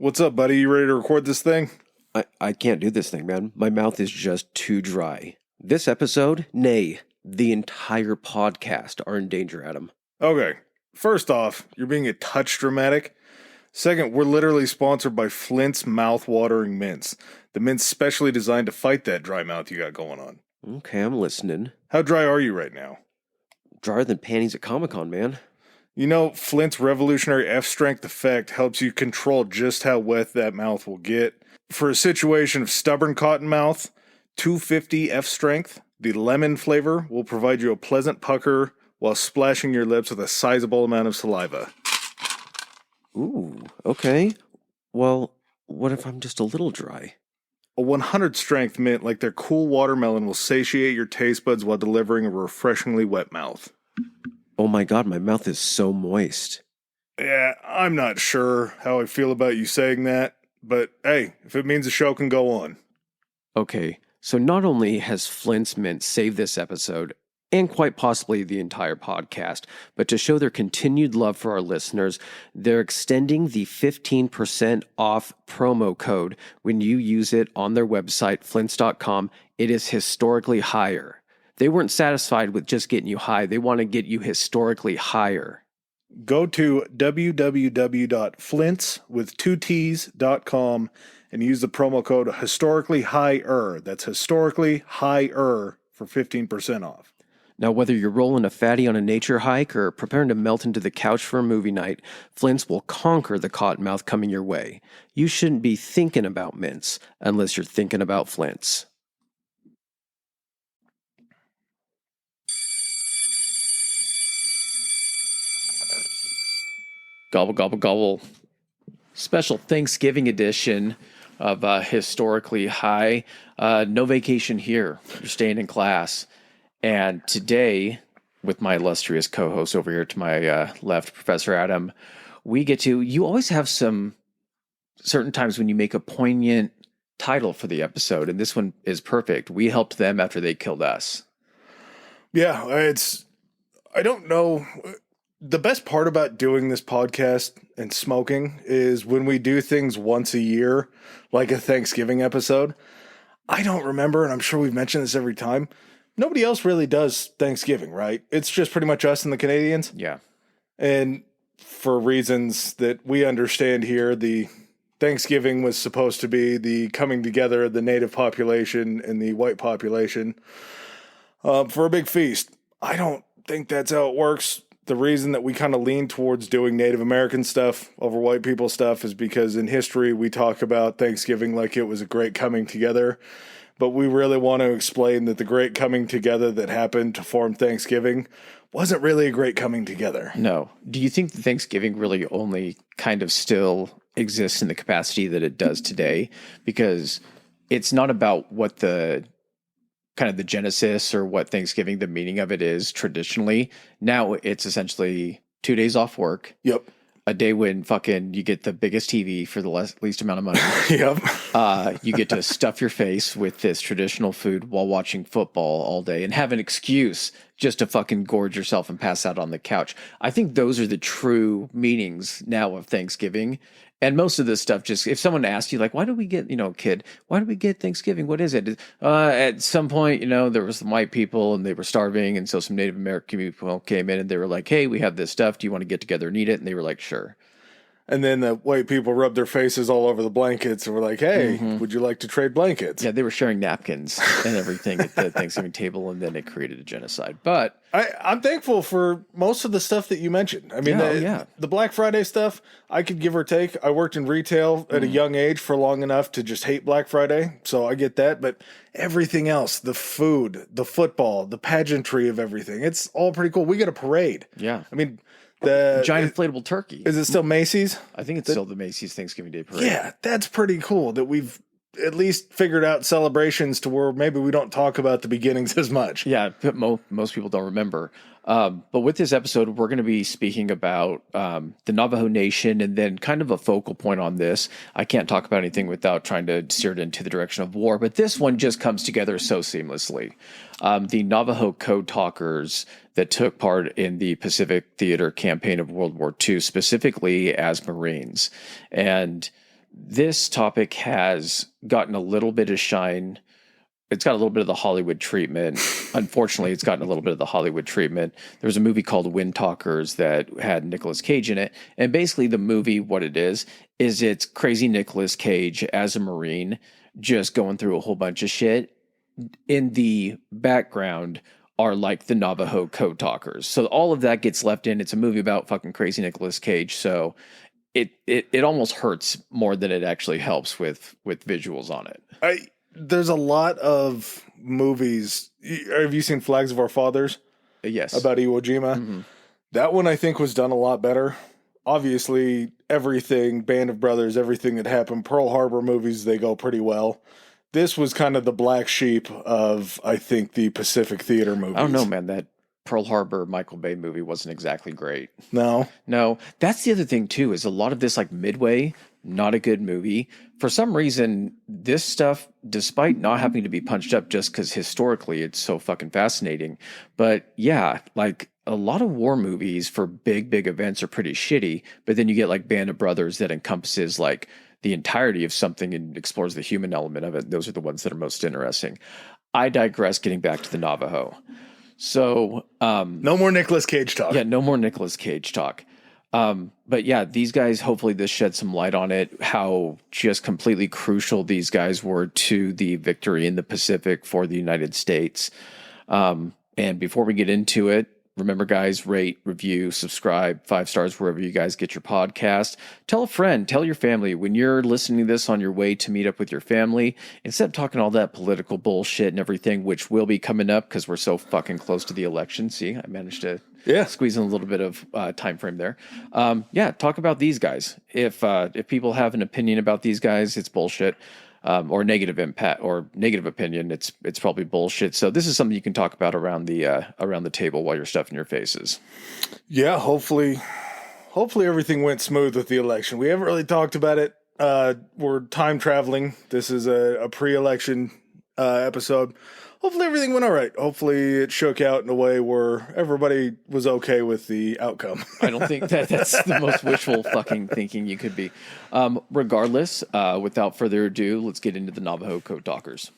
What's up, buddy? You ready to record this thing? I can't do this thing, man. My mouth is just too dry. This episode, nay, the entire podcast are in danger, Adam. Okay. First off, you're being a touch dramatic. Second, we're literally sponsored by Flint's mouth-watering mints. The mint's specially designed to fight that dry mouth you got going on. Okay, I'm listening. How dry are you right now? Drier than panties at Comic-Con, man. You know, Flint's revolutionary F-strength effect helps you control just how wet that mouth will get. For a situation of stubborn cotton mouth, 250 F-strength, the lemon flavor will provide you a pleasant pucker while splashing your lips with a sizable amount of saliva. Ooh, okay. Well, what if I'm just a little dry? A 100 strength mint like their cool watermelon will satiate your taste buds while delivering a refreshingly wet mouth. Oh my god, my mouth is so moist. Yeah, I'm not sure how I feel about you saying that, but hey, if it means the show can go on. Okay, so not only has Flint's Mint saved this episode, and quite possibly the entire podcast, but to show their continued love for our listeners, they're extending the 15% off promo code when you use it on their website, flints.com. It is historically higher. They weren't satisfied with just getting you high. They want to get you historically higher. Go to www.flints.com and use the promo code historically higher. That's historically higher for 15% off. Now, whether you're rolling a fatty on a nature hike or preparing to melt into the couch for a movie night, Flint's will conquer the cottonmouth coming your way. You shouldn't be thinking about mints unless you're thinking about Flint's. Gobble, gobble, gobble. Special Thanksgiving edition of Historically High. No vacation here. You're staying in class. And today, with my illustrious co-host over here to my left, Professor Adam, we get to, you always have some certain times when you make a poignant title for the episode, and this one is perfect. We helped them after they killed us. Yeah, I don't know. The best part about doing this podcast and smoking is when we do things once a year, like a Thanksgiving episode. I don't remember, and I'm sure we've mentioned this every time. Nobody else really does Thanksgiving, right? It's just pretty much us and the Canadians. Yeah. And for reasons that we understand here, the Thanksgiving was supposed to be the coming together of the native population and the white population for a big feast. I don't think that's how it works. The reason that we kind of lean towards doing Native American stuff over white people stuff is because in history we talk about Thanksgiving like it was a great coming together. But we really want to explain that the great coming together that happened to form Thanksgiving wasn't really a great coming together. No. Do you think that Thanksgiving really only kind of still exists in the capacity that it does today? Because it's not about what the kind of the genesis or what Thanksgiving, the meaning of it is traditionally. Now it's essentially 2 days off work. Yep. A day when fucking you get the biggest TV for the least amount of money. Yep. You get to stuff your face with this traditional food while watching football all day and have an excuse just to fucking gorge yourself and pass out on the couch. I think those are the true meanings now of Thanksgiving. And most of this stuff, just if someone asks you, like, why do we get, kid, why do we get Thanksgiving? What is it? At some point, there was some white people and they were starving. And so some Native American people came in and they were like, hey, we have this stuff. Do you want to get together and eat it? And they were like, sure. And then the white people rubbed their faces all over the blankets and were like, hey, would you like to trade blankets? Yeah, they were sharing napkins and everything at the Thanksgiving table, and then it created a genocide. But I'm thankful for most of the stuff that you mentioned. I mean, the Black Friday stuff, I could give or take. I worked in retail at a young age for long enough to just hate Black Friday, so I get that. But everything else, the food, the football, the pageantry of everything, it's all pretty cool. We get a parade. Yeah. I mean, the giant inflatable turkey. Is it still Macy's? I think it's still the Macy's Thanksgiving Day Parade. Yeah, that's pretty cool that we've at least figured out celebrations to where maybe we don't talk about the beginnings as much. Yeah, most people don't remember. But with this episode, we're going to be speaking about the Navajo Nation and then kind of a focal point on this. I can't talk about anything without trying to steer it into the direction of war, but this one just comes together so seamlessly. The Navajo Code talkers that took part in the Pacific Theater campaign of World War II, specifically as Marines. And This topic has gotten a little bit of shine. It's got a little bit of the Hollywood treatment. Unfortunately, it's gotten a little bit of the Hollywood treatment. There was a movie called Wind Talkers that had Nicolas Cage in it. And basically the movie, what it is it's crazy Nicolas Cage as a Marine just going through a whole bunch of shit. In the background are like the Navajo Code talkers. So all of that gets left in. It's a movie about fucking crazy Nicolas Cage. So it almost hurts more than it actually helps with visuals on it. There's a lot of movies. Have you seen Flags of Our Fathers? Yes. About Iwo Jima? Mm-hmm. That one I think was done a lot better. Obviously, everything, Band of Brothers, everything that happened, Pearl Harbor movies, they go pretty well. This was kind of the black sheep of, I think, the Pacific Theater movies. I don't know, man. That Pearl Harbor Michael Bay movie wasn't exactly great. No. That's the other thing too, is a lot of this like Midway, not a good movie. For some reason, this stuff, despite not having to be punched up just because historically it's so fucking fascinating. But yeah, like a lot of war movies for big events are pretty shitty. But then you get like Band of Brothers that encompasses like the entirety of something and explores the human element of it. Those are the ones that are most interesting. I digress, getting back to the Navajo. So, no more Nicolas Cage talk. Yeah, no more Nicolas Cage talk. But yeah, these guys, hopefully this sheds some light on it, how just completely crucial these guys were to the victory in the Pacific for the United States. And before we get into it, remember, guys, rate, review, subscribe, 5 stars wherever you guys get your podcast. Tell a friend, tell your family. When you're listening to this on your way to meet up with your family, instead of talking all that political bullshit and everything, which will be coming up because we're so fucking close to the election. See, I managed to squeeze in a little bit of time frame there. Talk about these guys. If people have an opinion about these guys, it's bullshit. Or negative impact or negative opinion, it's probably bullshit. So this is something you can talk about around the table while you're stuffing your faces. Yeah, hopefully everything went smooth with the election. We haven't really talked about it. We're time traveling. This is a pre-election episode. Hopefully everything went all right. Hopefully it shook out in a way where everybody was okay with the outcome. I don't think that's the most wishful fucking thinking you could be. Regardless, without further ado, let's get into the Navajo Code talkers.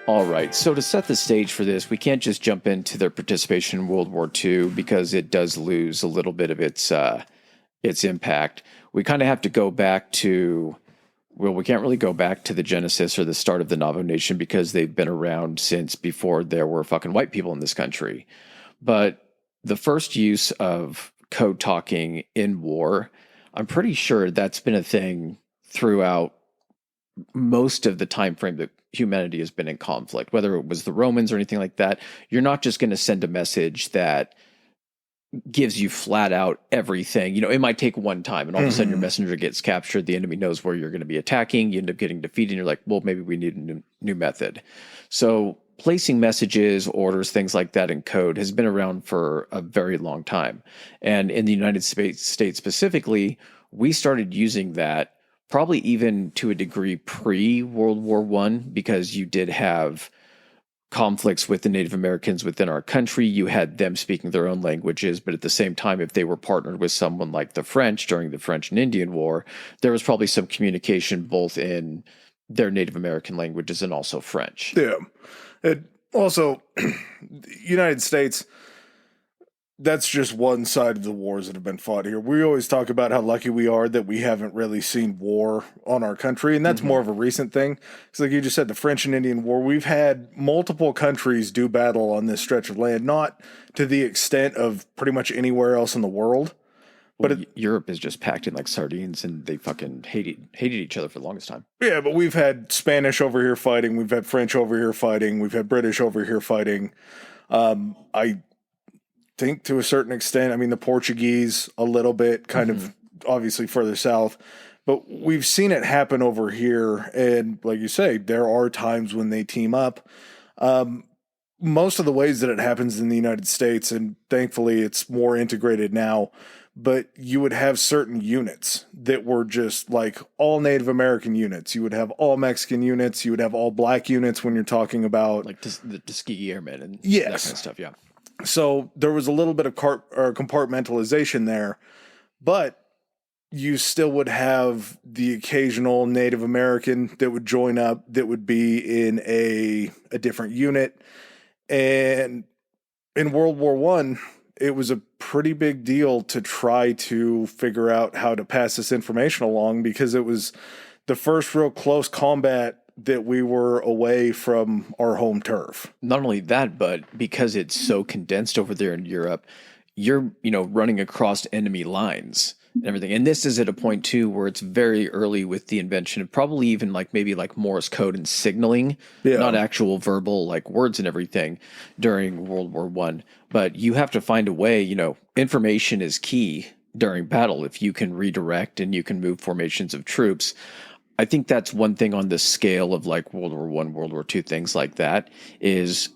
All right, so to set the stage for this, we can't just jump into their participation in World War II because it does lose a little bit of its impact. We kind of have to go back to, well, we can't really go back to the genesis or the start of the Navajo Nation because they've been around since before there were fucking white people in this country. But the first use of code talking in war, I'm pretty sure that's been a thing throughout most of the time frame that humanity has been in conflict, whether it was the Romans or anything like that. You're not just going to send a message that gives you flat out everything. You know, it might take one time and all of a sudden your messenger gets captured. The enemy knows where you're going to be attacking. You end up getting defeated and you're like, well, maybe we need a new method. So placing messages, orders, things like that in code has been around for a very long time. And in the United States specifically, we started using that probably even to a degree pre-World War I, because you did have conflicts with the Native Americans within our country. You had them speaking their own languages, but at the same time, if they were partnered with someone like the French during the French and Indian War, there was probably some communication both in their Native American languages and also French. Yeah. It also, the United States, that's just one side of the wars that have been fought here. We always talk about how lucky we are that we haven't really seen war on our country, and that's more of a recent thing. It's like you just said, the French and Indian War. We've had multiple countries do battle on this stretch of land, not to the extent of pretty much anywhere else in the world. Well, but Europe is just packed in like sardines, and they fucking hated each other for the longest time. Yeah, but we've had Spanish over here fighting. We've had French over here fighting. We've had British over here fighting. I think to a certain extent, I mean, the Portuguese a little bit, kind of obviously further south, But we've seen it happen over here, and like you say, there are times when they team up. Most of the ways that it happens in the United States, and thankfully it's more integrated now, but you would have certain units that were just like all Native American units. You would have all Mexican units. You would have all black units when you're talking about Like the Tuskegee Airmen and yes. that kind of stuff, yeah. So there was a little bit of compartmentalization there, but you still would have the occasional Native American that would join up that would be in a different unit. And in World War I, it was a pretty big deal to try to figure out how to pass this information along, because it was the first real close combat that we were away from our home turf. Not only that, but because it's so condensed over there in Europe, you're, running across enemy lines and everything. And this is at a point too where it's very early with the invention of probably even maybe Morse code and signaling, not actual verbal words and everything during World War I. But you have to find a way, information is key during battle. If you can redirect and you can move formations of troops, I think that's one thing on the scale of World War I, World War II, things like that, is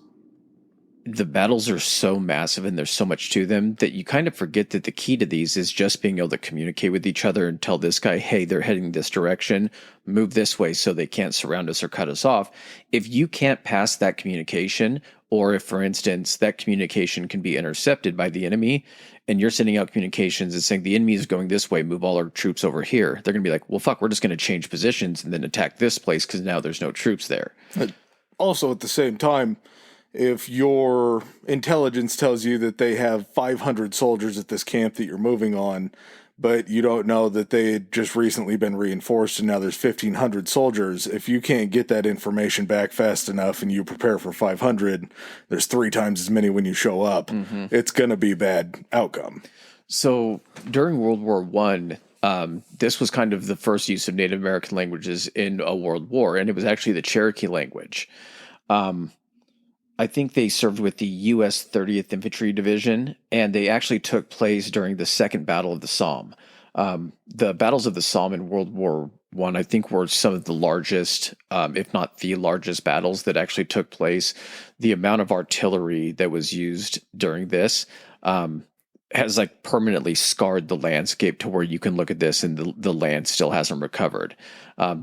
the battles are so massive and there's so much to them that you kind of forget that the key to these is just being able to communicate with each other and tell this guy, hey, they're heading this direction, move this way so they can't surround us or cut us off. If you can't pass that communication, or if, for instance, that communication can be intercepted by the enemy, and you're sending out communications and saying the enemy is going this way, move all our troops over here, they're going to be like, well, fuck, we're just going to change positions and then attack this place because now there's no troops there. Also, at the same time, if your intelligence tells you that they have 500 soldiers at this camp that you're moving on, but you don't know that they had just recently been reinforced and now there's 1,500 soldiers, if you can't get that information back fast enough and you prepare for 500, there's 3 times as many when you show up. Mm-hmm. It's going to be a bad outcome. So during World War I, this was kind of the first use of Native American languages in a world war, and it was actually the Cherokee language. I think they served with the U.S. 30th Infantry Division, and they actually took place during the Second Battle of the Somme. The battles of the Somme in World War I think, were some of the largest, if not the largest battles that actually took place. The amount of artillery that was used during this has permanently scarred the landscape to where you can look at this and the land still hasn't recovered.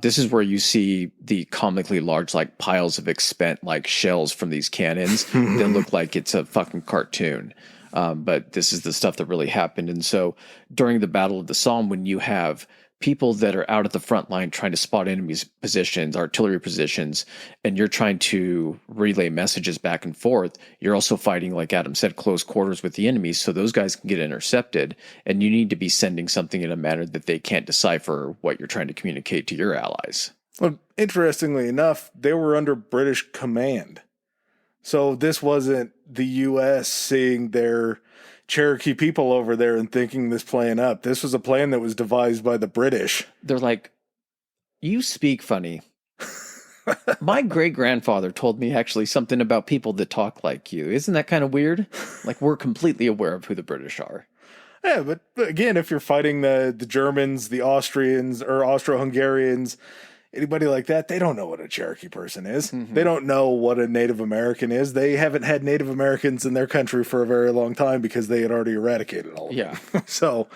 This is where you see the comically large piles of expent shells from these cannons that look like it's a fucking cartoon. But this is the stuff that really happened. And so during the Battle of the Somme, when you have people that are out at the front line trying to spot enemies' positions, artillery positions, and you're trying to relay messages back and forth, you're also fighting, like Adam said, close quarters with the enemies, so those guys can get intercepted, and you need to be sending something in a manner that they can't decipher what you're trying to communicate to your allies. Well, interestingly enough, they were under British command. So this wasn't the U.S. seeing their Cherokee people over there and thinking this plan up. This was a plan that was devised by the British. They're like, you speak funny. My great-grandfather told me actually something about people that talk like you. Isn't that kind of weird? We're completely aware of who the British are. Yeah, but again, if you're fighting the Germans, the Austrians, or Austro-Hungarians, anybody like that, they don't know what a Cherokee person is. Mm-hmm. They don't know what a Native American is. They haven't had Native Americans in their country for a very long time because they had already eradicated all of them. So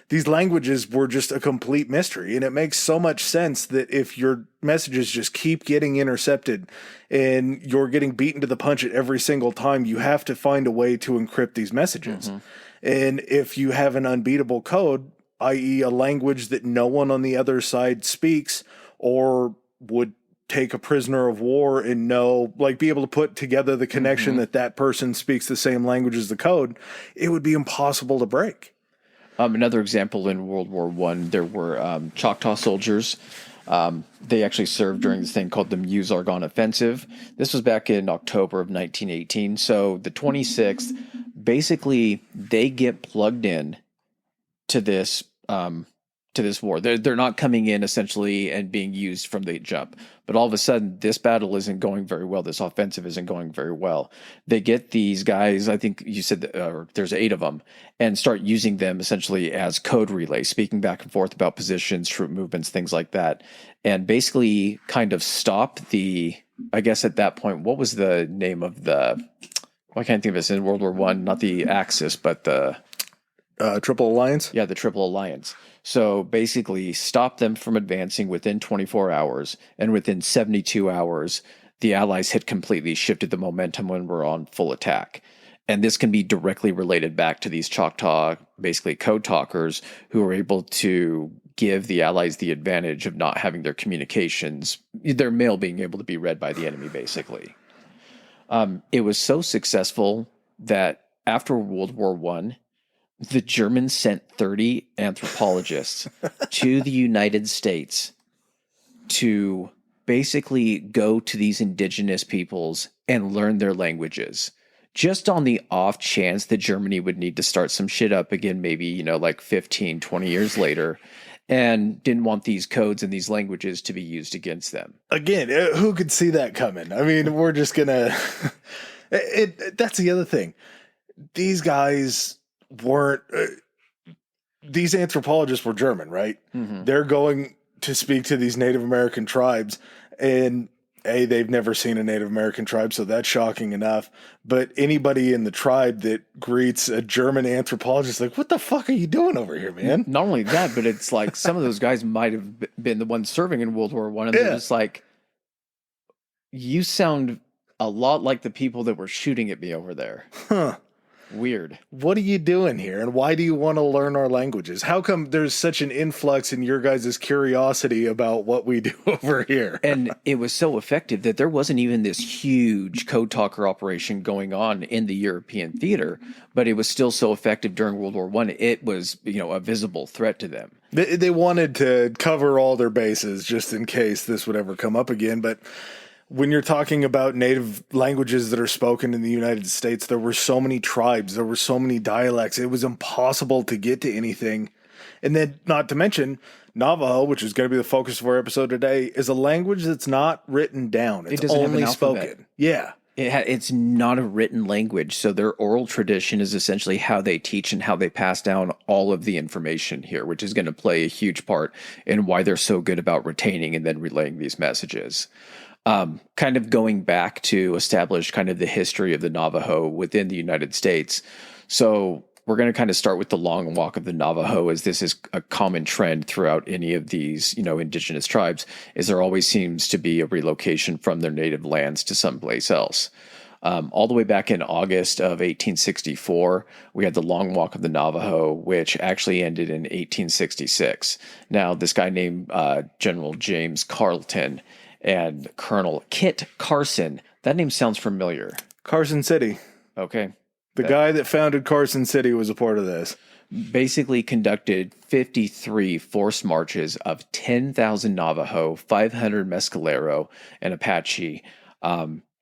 these languages were just a complete mystery. And it makes so much sense that if your messages just keep getting intercepted and you're getting beaten to the punch at every single time, you have to find a way to encrypt these messages. Mm-hmm. And if you have an unbeatable code, i.e. a language that no one on the other side speaks, or would take a prisoner of war and be able to put together the connection that person speaks the same language as the code, it would be impossible to break. Another example in World War I, there were Choctaw soldiers. They actually served during this thing called the Meuse-Argonne Offensive. This was back in October of 1918. So the 26th, basically, they get plugged in to this to this war. They're not coming in essentially and being used from the jump. But all of a sudden, this battle isn't going very well. This offensive isn't going very well. They get these guys, I think you said there's 8 of them, and start using them essentially as code relays, speaking back and forth about positions, troop movements, things like that. And basically kind of stop the, I guess at that point, what was the name of the, I can't think of this in World War I, not the Axis, but the... Triple Alliance? Yeah, the Triple Alliance. So basically stop them from advancing within 24 hours, and within 72 hours, the Allies had completely shifted the momentum when we're on full attack. And this can be directly related back to these Choctaw, basically code talkers, who were able to give the Allies the advantage of not having their communications, their mail being able to be read by the enemy, basically. It was so successful that after World War I, the Germans sent 30 anthropologists to the United States to basically go to these indigenous peoples and learn their languages. Just on the off chance that Germany would need to start some shit up again, maybe, like 15, 20 years later, and didn't want these codes and these languages to be used against them. Again, who could see that coming? I mean, we're just going to... That's the other thing. These guys... weren't these anthropologists were German, right? Mm-hmm. They're going to speak to these Native American tribes, and they've never seen a Native American tribe, so that's shocking enough. But anybody in the tribe that greets a German anthropologist, like, what the fuck are you doing over here, man? Not only that, but it's like some of those guys might have been the ones serving in World War I, and they're just like, you sound a lot like the people that were shooting at me over there. Huh. Weird. What are you doing here? And why do you want to learn our languages? How come there's such an influx in your guys' curiosity about what we do over here? And it was so effective that there wasn't even this huge code talker operation going on in the European theater, but it was still so effective during World War I. It was, a visible threat to them. They wanted to cover all their bases just in case this would ever come up again. But when you're talking about native languages that are spoken in the United States, there were so many tribes, there were so many dialects, it was impossible to get to anything. And then, not to mention, Navajo, which is going to be the focus of our episode today, is a language that's not written down. It's only spoken. Yeah. It's not a written language, so their oral tradition is essentially how they teach and how they pass down all of the information here, which is going to play a huge part in why they're so good about retaining and then relaying these messages. Kind of going back to establish kind of the history of the Navajo within the United States. So we're going to kind of start with the long walk of the Navajo, as this is a common trend throughout any of these, indigenous tribes, is there always seems to be a relocation from their native lands to someplace else. All the way back in August of 1864, we had the Long Walk of the Navajo, which actually ended in 1866. Now, this guy named General James Carleton and Colonel Kit Carson. That name sounds familiar. Carson City. Okay. The guy that founded Carson City was a part of this. Basically conducted 53 forced marches of 10,000 Navajo, 500 Mescalero, and Apache,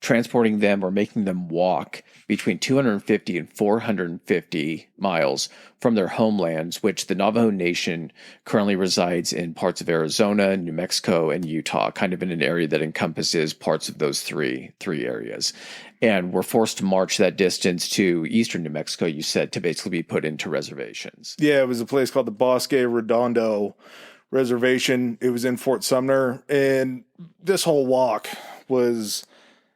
transporting them or making them walk between 250 and 450 miles from their homelands, which the Navajo Nation currently resides in parts of Arizona, New Mexico, and Utah, kind of in an area that encompasses parts of those three areas. And were forced to march that distance to eastern New Mexico, you said, to basically be put into reservations. Yeah, it was a place called the Bosque Redondo Reservation. It was in Fort Sumner, and this whole walk was...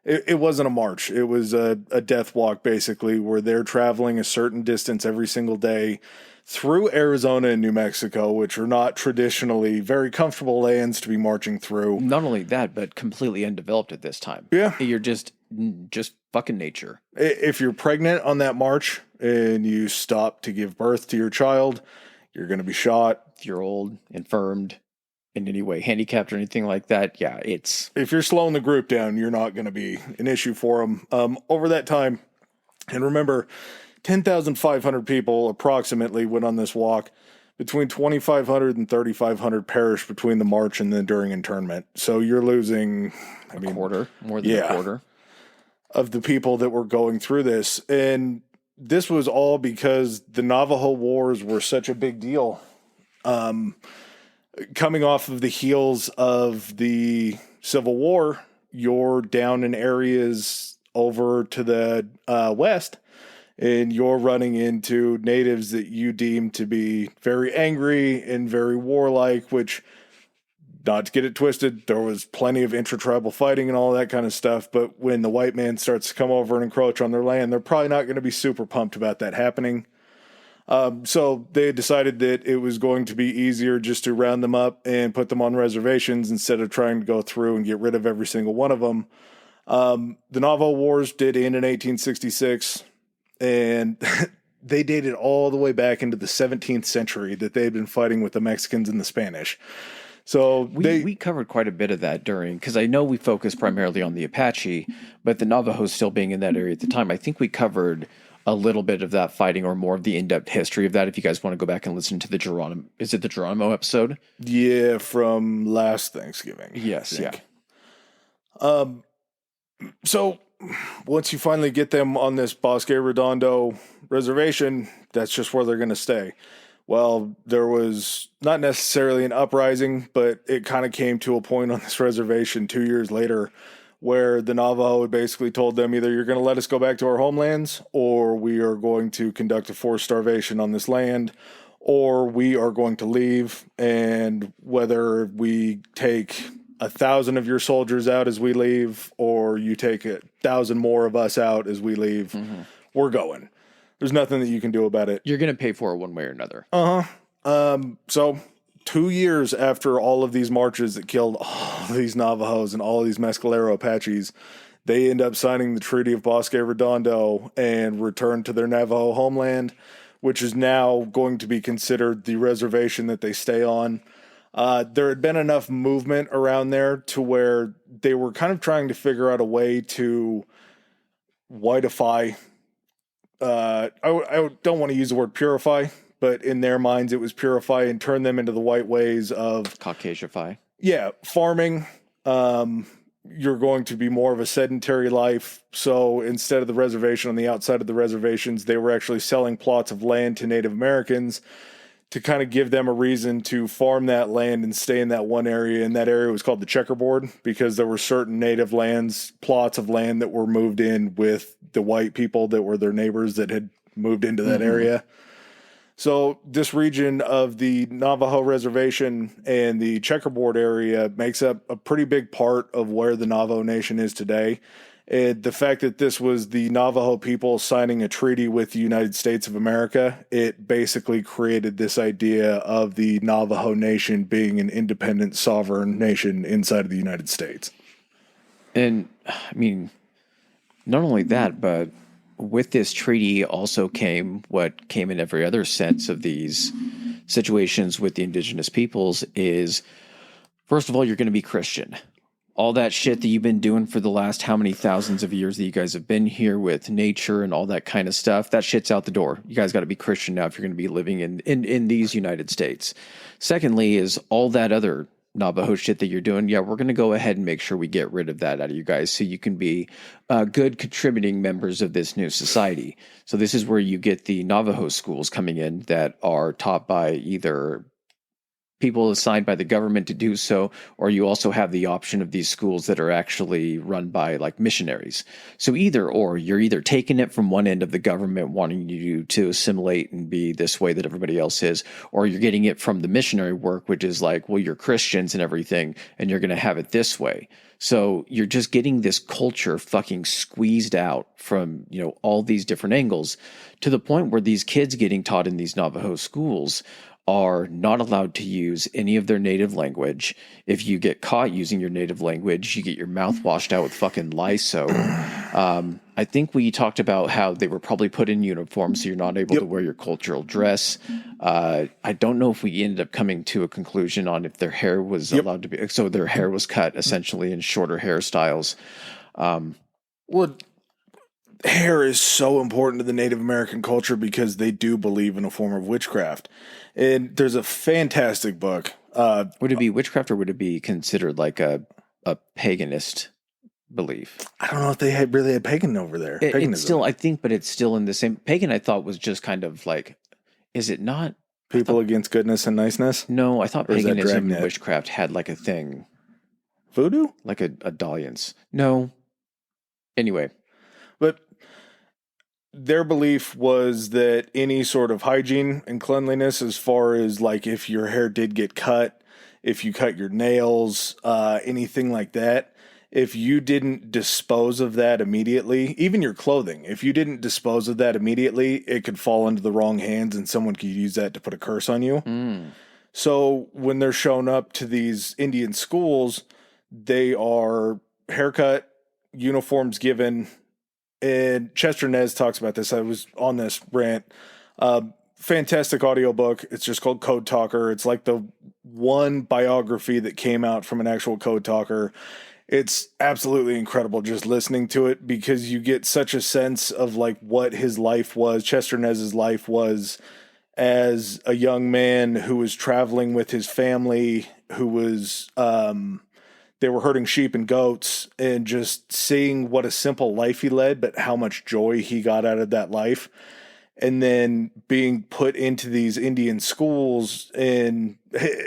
It wasn't a march. It was a death walk, basically, where they're traveling a certain distance every single day through Arizona and New Mexico, which are not traditionally very comfortable lands to be marching through. Not only that, but completely undeveloped at this time. Yeah. You're just fucking nature. If you're pregnant on that march and you stop to give birth to your child, you're going to be shot. If you're old, infirmed, in any way handicapped or anything like that, yeah, it's... If you're slowing the group down, you're not going to be an issue for them. Over that time, and remember, 10,500 people approximately went on this walk. Between 2,500 and 3,500 perished between the march and the during internment. So you're losing... a quarter, more than a quarter. Of the people that were going through this. And this was all because the Navajo Wars were such a big deal. coming off of the heels of the Civil War, you're down in areas over to the west, and you're running into natives that you deem to be very angry and very warlike, which, not to get it twisted, there was plenty of intratribal fighting and all that kind of stuff, but when the white man starts to come over and encroach on their land, they're probably not going to be super pumped about that happening. So they decided that it was going to be easier just to round them up and put them on reservations instead of trying to go through and get rid of every single one of them. The Navajo Wars did end in 1866, and they dated all the way back into the 17th century that they had been fighting with the Mexicans and the Spanish. So we covered quite a bit of that during, because I know we focused primarily on the Apache, but the Navajos still being in that area at the time, I think we covered a little bit of that fighting, or more of the in-depth history of that. If you guys want to go back and listen to the Geronimo, is it the Geronimo episode? Yeah, from last Thanksgiving. Yes, yeah. So once you finally get them on this Bosque Redondo reservation, that's just where they're going to stay. Well, there was not necessarily an uprising, but it kind of came to a point on this reservation 2 years later where the Navajo had basically told them, either you're going to let us go back to our homelands, or we are going to conduct a forced starvation on this land, or we are going to leave, and whether we take 1,000 of your soldiers out as we leave, or you take 1,000 more of us out as we leave, we're going. There's nothing that you can do about it. You're going to pay for it one way or another. So 2 years after all of these marches that killed all these Navajos and all of these Mescalero Apaches, they end up signing the Treaty of Bosque Redondo and return to their Navajo homeland, which is now going to be considered the reservation that they stay on. There had been enough movement around there to where they were kind of trying to figure out a way to whiteify. I don't want to use the word purify, but in their minds it was purify and turn them into the white ways of Caucasify. Yeah, farming. You're going to be more of a sedentary life. So instead of the reservation on the outside of the reservations, they were actually selling plots of land to Native Americans to kind of give them a reason to farm that land and stay in that one area. And that area was called the checkerboard because there were certain native lands, plots of land that were moved in with the white people that were their neighbors that had moved into that area. So this region of the Navajo reservation and the checkerboard area makes up a pretty big part of where the Navajo Nation is today. And the fact that this was the Navajo people signing a treaty with the United States of America, it basically created this idea of the Navajo Nation being an independent, sovereign nation inside of the United States. And, I mean, not only that, but with this treaty also came what came in every other sense of these situations with the indigenous peoples is, first of all, you're going to be Christian. All that shit that you've been doing for the last how many thousands of years that you guys have been here with nature and all that kind of stuff, that shit's out the door. You guys got to be Christian now if you're going to be living in these United States. Secondly is all that other Navajo shit that you're doing. Yeah, we're going to go ahead and make sure we get rid of that out of you guys so you can be good contributing members of this new society. So this is where you get the Navajo schools coming in that are taught by either people assigned by the government to do so, or you also have the option of these schools that are actually run by like missionaries. So either or, you're either taking it from one end of the government wanting you to assimilate and be this way that everybody else is, or you're getting it from the missionary work, which is like, well, you're Christians and everything, and you're going to have it this way. So you're just getting this culture fucking squeezed out from, you know, all these different angles to the point where these kids getting taught in these Navajo schools are not allowed to use any of their native language. If you get caught using your native language, you get your mouth washed out with fucking Lysol. I think we talked about how they were probably put in uniform, so you're not able to wear your cultural dress. I don't know if we ended up coming to a conclusion on if their hair was allowed to be, so their hair was cut essentially in shorter hairstyles. Well, hair is so important to the Native American culture because they do believe in a form of witchcraft. And there's a fantastic book. Would it be witchcraft or would it be considered like a paganist belief? I don't know if they really had pagan over there. It's still, I think, but it's still in the same. Pagan, I thought, was just kind of like, is it not? People against goodness and niceness? No, I thought Or is that paganism and Dragnet? witchcraft had like a thing, Voodoo? like a dalliance. No. Anyway, But their belief was that any sort of hygiene and cleanliness, as far as like if your hair did get cut, if you cut your nails, anything like that, if you didn't dispose of that immediately, even your clothing, if you didn't dispose of that immediately, it could fall into the wrong hands and someone could use that to put a curse on you. So when they're shown up to these Indian schools, they are haircut, uniforms given, and Chester Nez talks about this. I was on this rant. Fantastic audiobook. It's just called Code Talker. It's like the one biography that came out from an actual code talker. It's absolutely incredible just listening to it because you get such a sense of like what his life was, Chester Nez's life was as a young man who was traveling with his family, who was they were herding sheep and goats, and just seeing what a simple life he led, but how much joy he got out of that life. And then being put into these Indian schools. And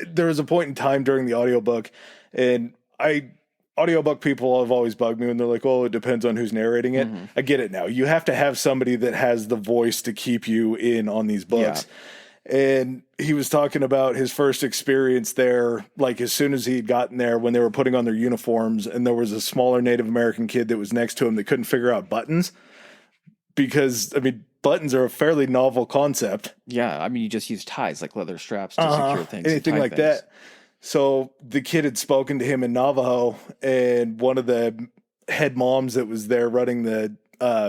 there was a point in time during the audiobook, and audiobook people have always bugged me when they're like, oh, it depends on who's narrating it. I get it now. You have to have somebody that has the voice to keep you in on these books. Yeah. And he was talking about his first experience there, like as soon as he'd gotten there, when they were putting on their uniforms, and there was a smaller Native American kid that was next to him that couldn't figure out buttons. Because, I mean, buttons are a fairly novel concept. Yeah, I mean, you just use ties, like leather straps to secure things. Anything like that. So the kid had spoken to him in Navajo, and one of the head moms that was there running the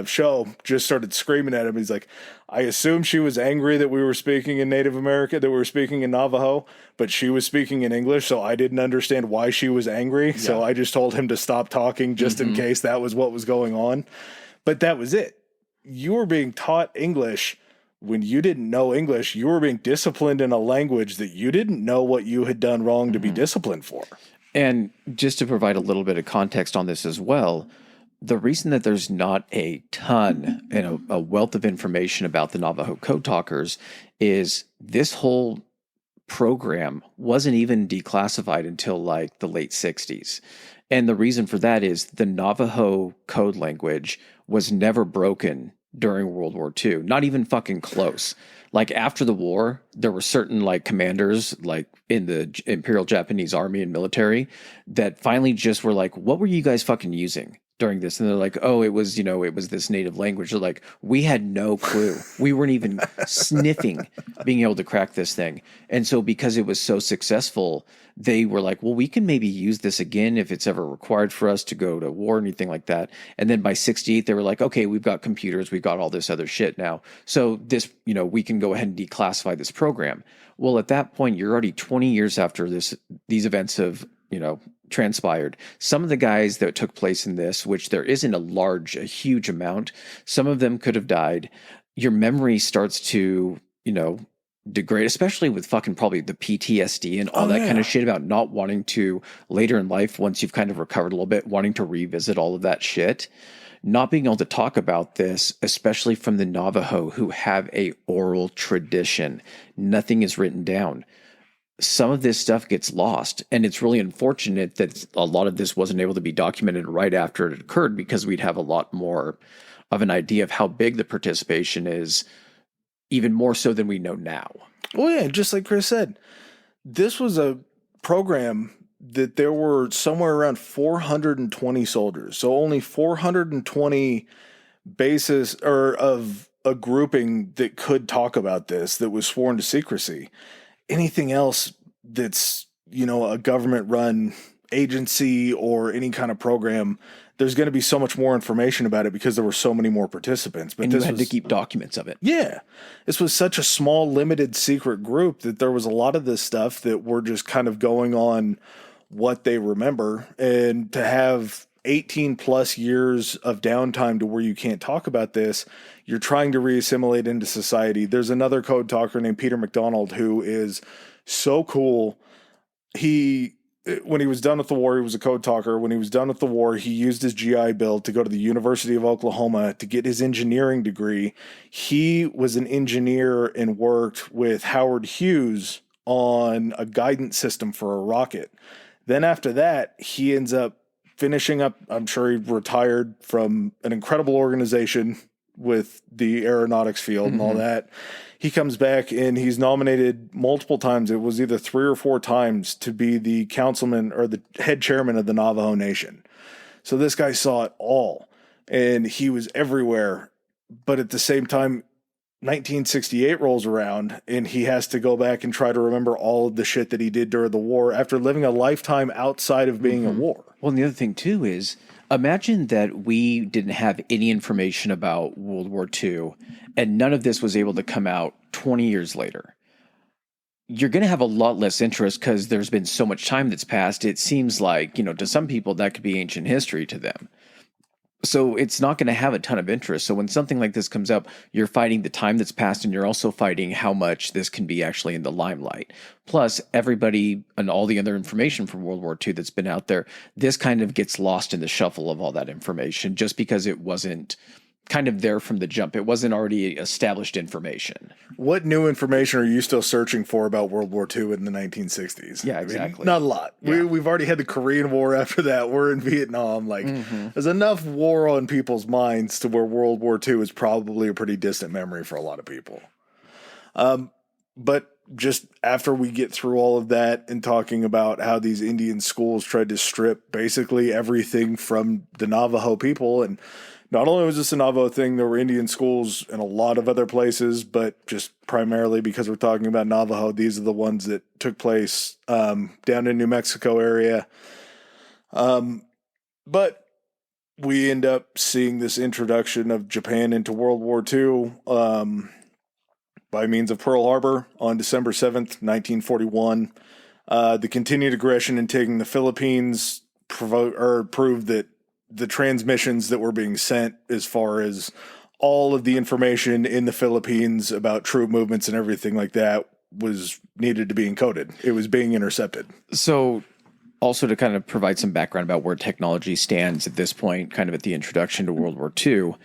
show just started screaming at him. He's like, I assume she was angry that we were speaking in Native America, that we were speaking in Navajo, but she was speaking in English, so I didn't understand why she was angry. Yeah. So I just told him to stop talking just in case that was what was going on. But that was it. You were being taught English when you didn't know English. You were being disciplined in a language that you didn't know what you had done wrong to be disciplined for. And just to provide a little bit of context on this as well, the reason that there's not a ton and a wealth of information about the Navajo Code Talkers is this whole program wasn't even declassified until like the late 60s. And the reason for that is the Navajo Code language was never broken during World War II, not even fucking close. Like after the war, there were certain like commanders like in the Imperial Japanese Army and military that finally just were like, what were you guys fucking using during this? And they're like, oh, it was this native language. They're like, we had no clue. We weren't even sniffing being able to crack this thing. And so because it was so successful, they were like, well, we can maybe use this again if it's ever required for us to go to war or anything like that. And then by 68, they were like, okay, we've got computers, we've got all this other shit now. So this, we can go ahead and declassify this program. Well, at that point, you're already 20 years after these events have, transpired. Some of the guys that took place in this, which there isn't a huge amount, some of them could have died. Your memory starts to, degrade, especially with fucking probably the PTSD and all that kind of shit about not wanting to later in life, once you've kind of recovered a little bit, wanting to revisit all of that shit, not being able to talk about this, especially from the Navajo who have a oral tradition. Nothing is written down. Some of this stuff gets lost, and it's really unfortunate that a lot of this wasn't able to be documented right after it occurred, because we'd have a lot more of an idea of how big the participation is, even more so than we know now. Well, yeah, just like Chris said, this was a program that there were somewhere around 420 soldiers. So only 420 bases or of a grouping that could talk about this, that was sworn to secrecy. Anything else that's, a government run agency or any kind of program, there's going to be so much more information about it because there were so many more participants. But and you had to keep documents of it. Yeah. This was such a small, limited, secret group that there was a lot of this stuff that were just kind of going on what they remember. And to have 18 plus years of downtime to where you can't talk about this, you're trying to reassimilate into society. There's another code talker named Peter McDonald who is so cool. He when he was done with the war, he was a code talker. When he was done with the war, he used his GI Bill to go to the University of Oklahoma to get his engineering degree. He was an engineer and worked with Howard Hughes on a guidance system for a rocket. Then after that, he ends up finishing up. I'm sure he retired from an incredible organization with the aeronautics field and all that. He comes back and he's nominated multiple times. It was either 3 or 4 times to be the councilman or the head chairman of the Navajo Nation. So this guy saw it all and he was everywhere. But at the same time, 1968 rolls around and he has to go back and try to remember all of the shit that he did during the war after living a lifetime outside of being a war. Well, and the other thing too is, imagine that we didn't have any information about World War II and none of this was able to come out 20 years later. You're going to have a lot less interest because there's been so much time that's passed. It seems like, to some people that could be ancient history to them. So it's not going to have a ton of interest. So when something like this comes up, you're fighting the time that's passed and you're also fighting how much this can be actually in the limelight. Plus, everybody and all the other information from World War II that's been out there, this kind of gets lost in the shuffle of all that information just because it wasn't kind of there from the jump. It wasn't already established information. What new information are you still searching for about World War II in the 1960s? Yeah, exactly. Not a lot. Yeah. We've already had the Korean War after that. We're in Vietnam. There's enough war on people's minds to where World War II is probably a pretty distant memory for a lot of people. But just after we get through all of that and talking about how these Indian schools tried to strip basically everything from the Navajo people, and not only was this a Navajo thing, there were Indian schools in a lot of other places, but just primarily because we're talking about Navajo, these are the ones that took place down in New Mexico area. But we end up seeing this introduction of Japan into World War II by means of Pearl Harbor on December 7th, 1941. The continued aggression in taking the Philippines proved that the transmissions that were being sent as far as all of the information in the Philippines about troop movements and everything like that was needed to be encoded. It was being intercepted. So also to kind of provide some background about where technology stands at this point, kind of at the introduction to World War II,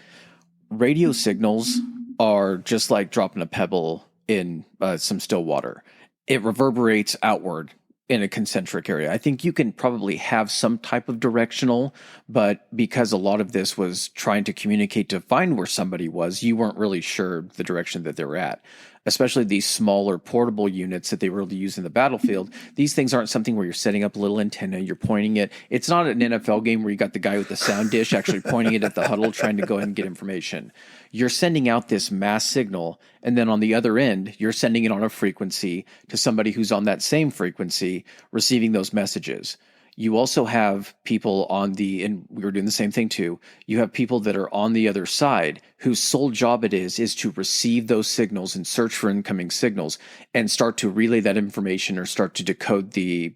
radio signals are just like dropping a pebble in some still water. It reverberates outward in a concentric area. I think you can probably have some type of directional, but because a lot of this was trying to communicate to find where somebody was, you weren't really sure the direction that they were at. Especially these smaller portable units that they were able to use in the battlefield. These things aren't something where you're setting up a little antenna, you're pointing it. It's not an NFL game where you got the guy with the sound dish actually pointing it at the huddle trying to go ahead and get information. You're sending out this mass signal, and then on the other end, you're sending it on a frequency to somebody who's on that same frequency receiving those messages. You also have people and we were doing the same thing too, you have people that are on the other side whose sole job it is to receive those signals and search for incoming signals and start to relay that information or start to decode the,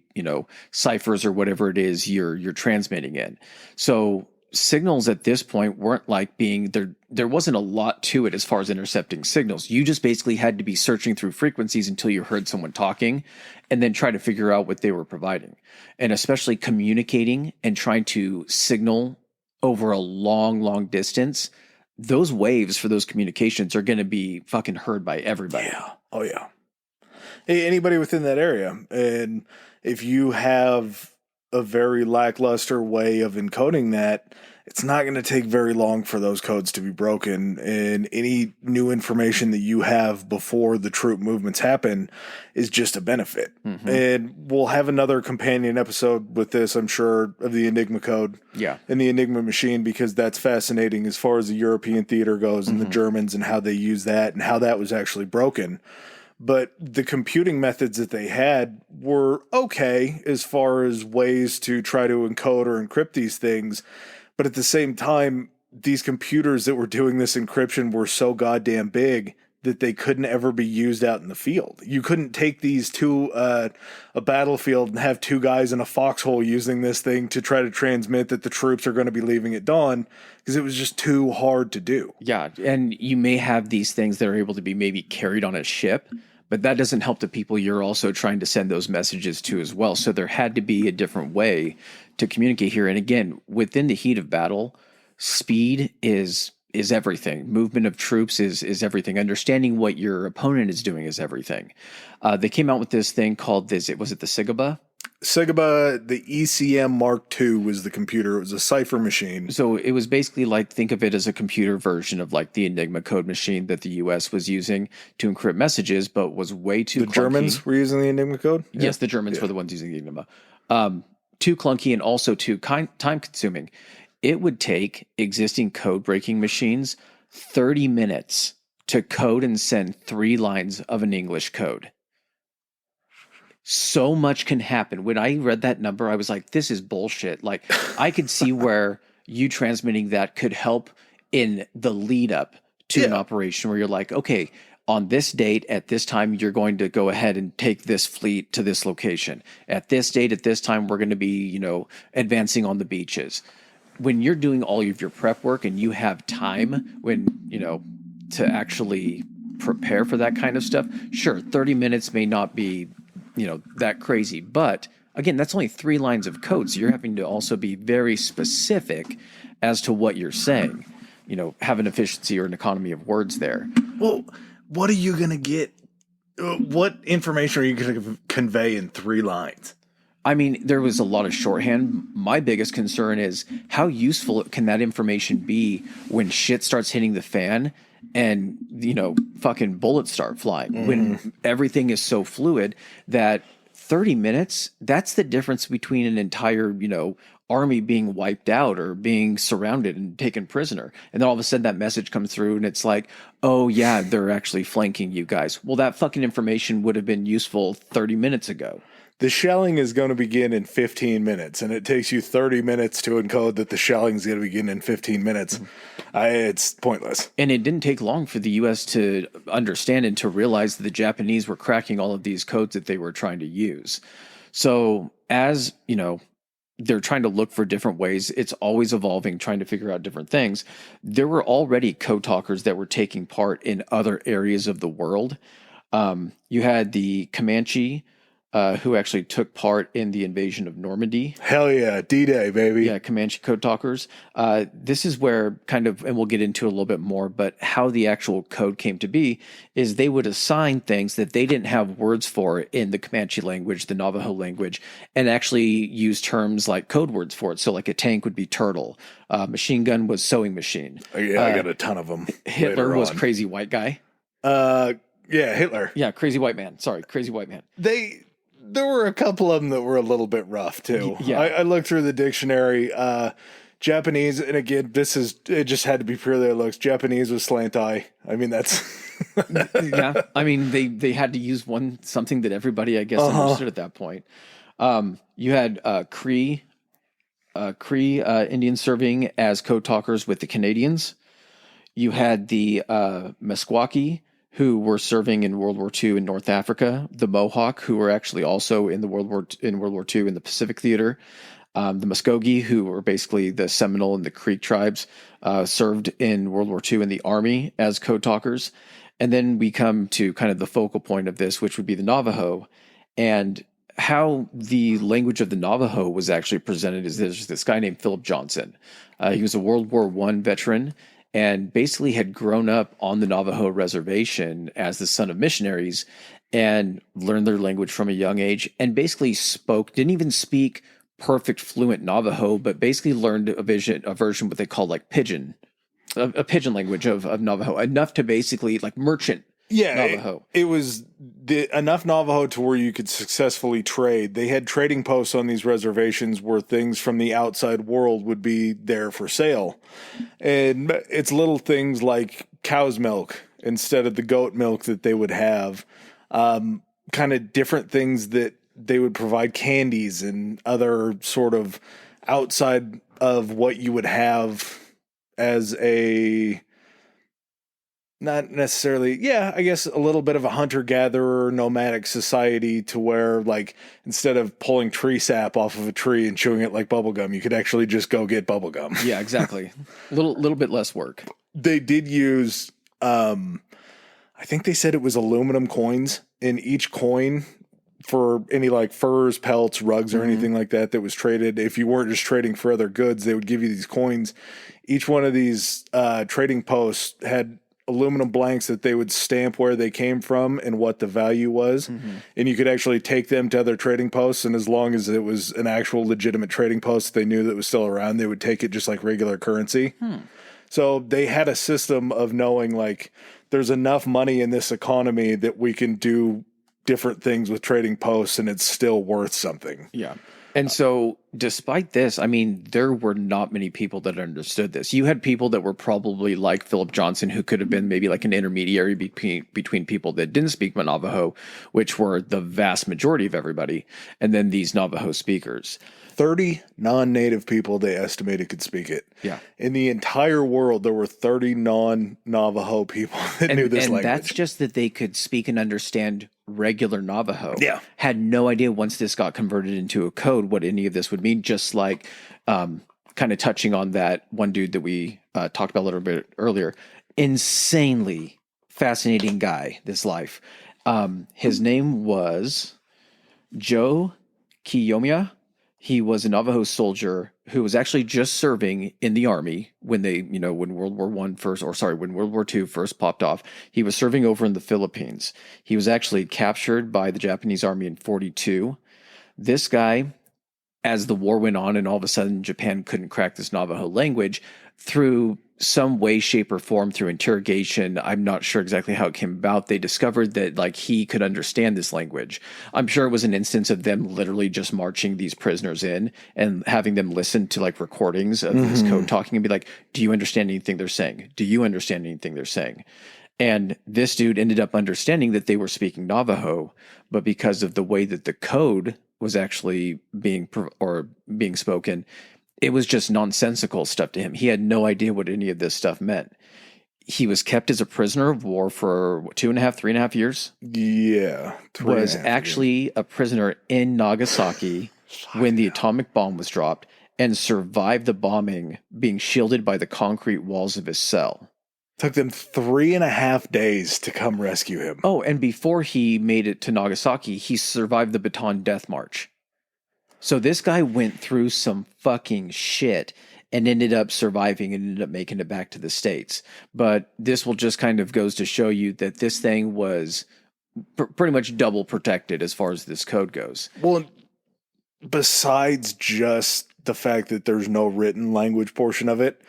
ciphers or whatever it is you're transmitting in. So signals at this point weren't like being there wasn't a lot to it as far as intercepting signals. You just basically had to be searching through frequencies until you heard someone talking and then try to figure out what they were providing. And especially communicating and trying to signal over a long, long distance, those waves for those communications are going to be fucking heard by everybody. Yeah. Oh, yeah. Hey, anybody within that area. And if you have a very lackluster way of encoding that, it's not going to take very long for those codes to be broken, and any new information that you have before the troop movements happen is just a benefit. Mm-hmm. And we'll have another companion episode with this, I'm sure, of the Enigma code and the Enigma machine, because that's fascinating as far as the European theater goes and the Germans and how they use that and how that was actually broken. But the computing methods that they had were okay as far as ways to try to encode or encrypt these things. But at the same time, these computers that were doing this encryption were so goddamn big that they couldn't ever be used out in the field. You couldn't take these to a battlefield and have two guys in a foxhole using this thing to try to transmit that the troops are going to be leaving at dawn, because it was just too hard to do. Yeah, and you may have these things that are able to be maybe carried on a ship, But that doesn't help the people you're also trying to send those messages to as well. So there had to be a different way to communicate here. And again, within the heat of battle, speed is everything. Movement of troops is everything. Understanding what your opponent is doing is everything. They came out with this thing called was it the Sigaba? Sigaba, the ECM Mark II was the computer. It was a cipher machine. So it was basically like, think of it as a computer version of like the Enigma code machine that the U.S. was using to encrypt messages, but was way too clunky. The Germans were using the Enigma code? Yes, the Germans were the ones using the Enigma. Too clunky and also too time consuming. It would take existing code breaking machines 30 minutes to code and send 3 lines of an English code. So much can happen. When I read that number, I was like, this is bullshit. Like, I could see where you transmitting that could help in the lead up to an operation where you're like, okay, on this date, at this time, you're going to go ahead and take this fleet to this location. At this date, at this time, we're going to be, advancing on the beaches. When you're doing all of your prep work and you have time to actually prepare for that kind of stuff, sure, 30 minutes may not be that crazy. But again, that's only 3 lines of code. So you're having to also be very specific as to what you're saying, have an efficiency or an economy of words there. Well, what are you going to get? What information are you going to convey in 3 lines? I mean, there was a lot of shorthand. My biggest concern is how useful can that information be when shit starts hitting the fan and, fucking bullets start flying, when everything is so fluid that 30 minutes, that's the difference between an entire, army being wiped out or being surrounded and taken prisoner. And then all of a sudden that message comes through and it's like, oh yeah, they're actually flanking you guys. Well, that fucking information would have been useful 30 minutes ago. The shelling is going to begin in 15 minutes, and it takes you 30 minutes to encode that the shelling is going to begin in 15 minutes. It's pointless. And it didn't take long for the U.S. to understand and to realize that the Japanese were cracking all of these codes that they were trying to use. So as, they're trying to look for different ways. It's always evolving, trying to figure out different things. There were already code talkers that were taking part in other areas of the world. You had the Comanche, who actually took part in the invasion of Normandy. Hell yeah, D-Day, baby. Yeah, Comanche code talkers. This is where kind of, and we'll get into it a little bit more, but how the actual code came to be is they would assign things that they didn't have words for in the Comanche language, the Navajo language, and actually use terms like code words for it. So like a tank would be turtle. Machine gun was sewing machine. Yeah, I got a ton of them. Hitler was crazy white guy. Yeah, Hitler. Yeah, crazy white man. Sorry, crazy white man. There were a couple of them that were a little bit rough too. Yeah. I looked through the dictionary. Japanese, and again, it just had to be purely looks. Japanese was slant eye. I mean, that's yeah. I mean, they had to use something that everybody, I guess, understood at that point. You had Cree Indians serving as code talkers with the Canadians. You had the Meskwaki, who were serving in World War II in North Africa, the Mohawk, who were actually also in World War II in the Pacific Theater, the Muskogee, who were basically the Seminole and the Creek tribes, served in World War II in the Army as code talkers. And then we come to kind of the focal point of this, which would be the Navajo, and how the language of the Navajo was actually presented is there's this guy named Philip Johnson. He was a World War I veteran, and basically had grown up on the Navajo reservation as the son of missionaries and learned their language from a young age, and basically didn't even speak perfect fluent Navajo, but basically learned a version what they call like pidgin, a pidgin language of Navajo, enough to basically like merchant Navajo. It was enough Navajo to where you could successfully trade. They had trading posts on these reservations where things from the outside world would be there for sale. And it's little things like cow's milk instead of the goat milk that they would have. Kind of different things that they would provide, candies and other sort of outside of what you would have as a... Not necessarily, I guess a little bit of a hunter-gatherer nomadic society to where, like, instead of pulling tree sap off of a tree and chewing it like bubblegum, you could actually just go get bubblegum. Yeah, exactly. Little bit less work. They did use, I I think they said it was aluminum coins, in each coin for any like furs, pelts, rugs, or anything like that was traded. If you weren't just trading for other goods, they would give you these coins. Each one of these trading posts had aluminum blanks that they would stamp where they came from and what the value was. And you could actually take them to other trading posts. And as long as it was an actual legitimate trading post, they knew that was still around, they would take it just like regular currency. So they had a system of knowing like there's enough money in this economy that we can do different things with trading posts and it's still worth something. Yeah. And so despite this, I mean, there were not many people that understood this. You had people that were probably like Philip Johnson, who could have been maybe like an intermediary between people that didn't speak Navajo, which were the vast majority of everybody, and then these Navajo speakers. 30 non-native people they estimated could speak it. Yeah. In the entire world, there were 30 non-Navajo people that knew this language. And that's just that they could speak and understand regular Navajo. Yeah. Had no idea once this got converted into a code what any of this would mean, just like kind of touching on that one dude that we talked about a little bit earlier. Insanely fascinating guy, this life. His name was Joe Kiyomia. He was a Navajo soldier who was actually just serving in the army when when World War when World War II first popped off. He was serving over in the Philippines. He was actually captured by the Japanese army in 1942. This guy, as the war went on and all of a sudden Japan couldn't crack this Navajo language, through some way, shape, or form, through interrogation, I'm not sure exactly how it came about, they discovered that like he could understand this language. I'm sure it was an instance of them literally just marching these prisoners in and having them listen to like recordings of this code talking and be like, do you understand anything they're saying? Do you understand anything they're saying? And this dude ended up understanding that they were speaking Navajo, but because of the way that the code was actually being spoken, it was just nonsensical stuff to him. He had no idea what any of this stuff meant. He was kept as a prisoner of war for 3.5 years. Yeah. Was actually a prisoner in Nagasaki when the atomic bomb was dropped and survived the bombing, being shielded by the concrete walls of his cell. Took them 3.5 days to come rescue him. Oh, and before he made it to Nagasaki, he survived the Bataan Death March. So this guy went through some fucking shit and ended up surviving and ended up making it back to the States. But this will just kind of goes to show you that this thing was pretty much double protected as far as this code goes. Well, besides just the fact that there's no written language portion of it,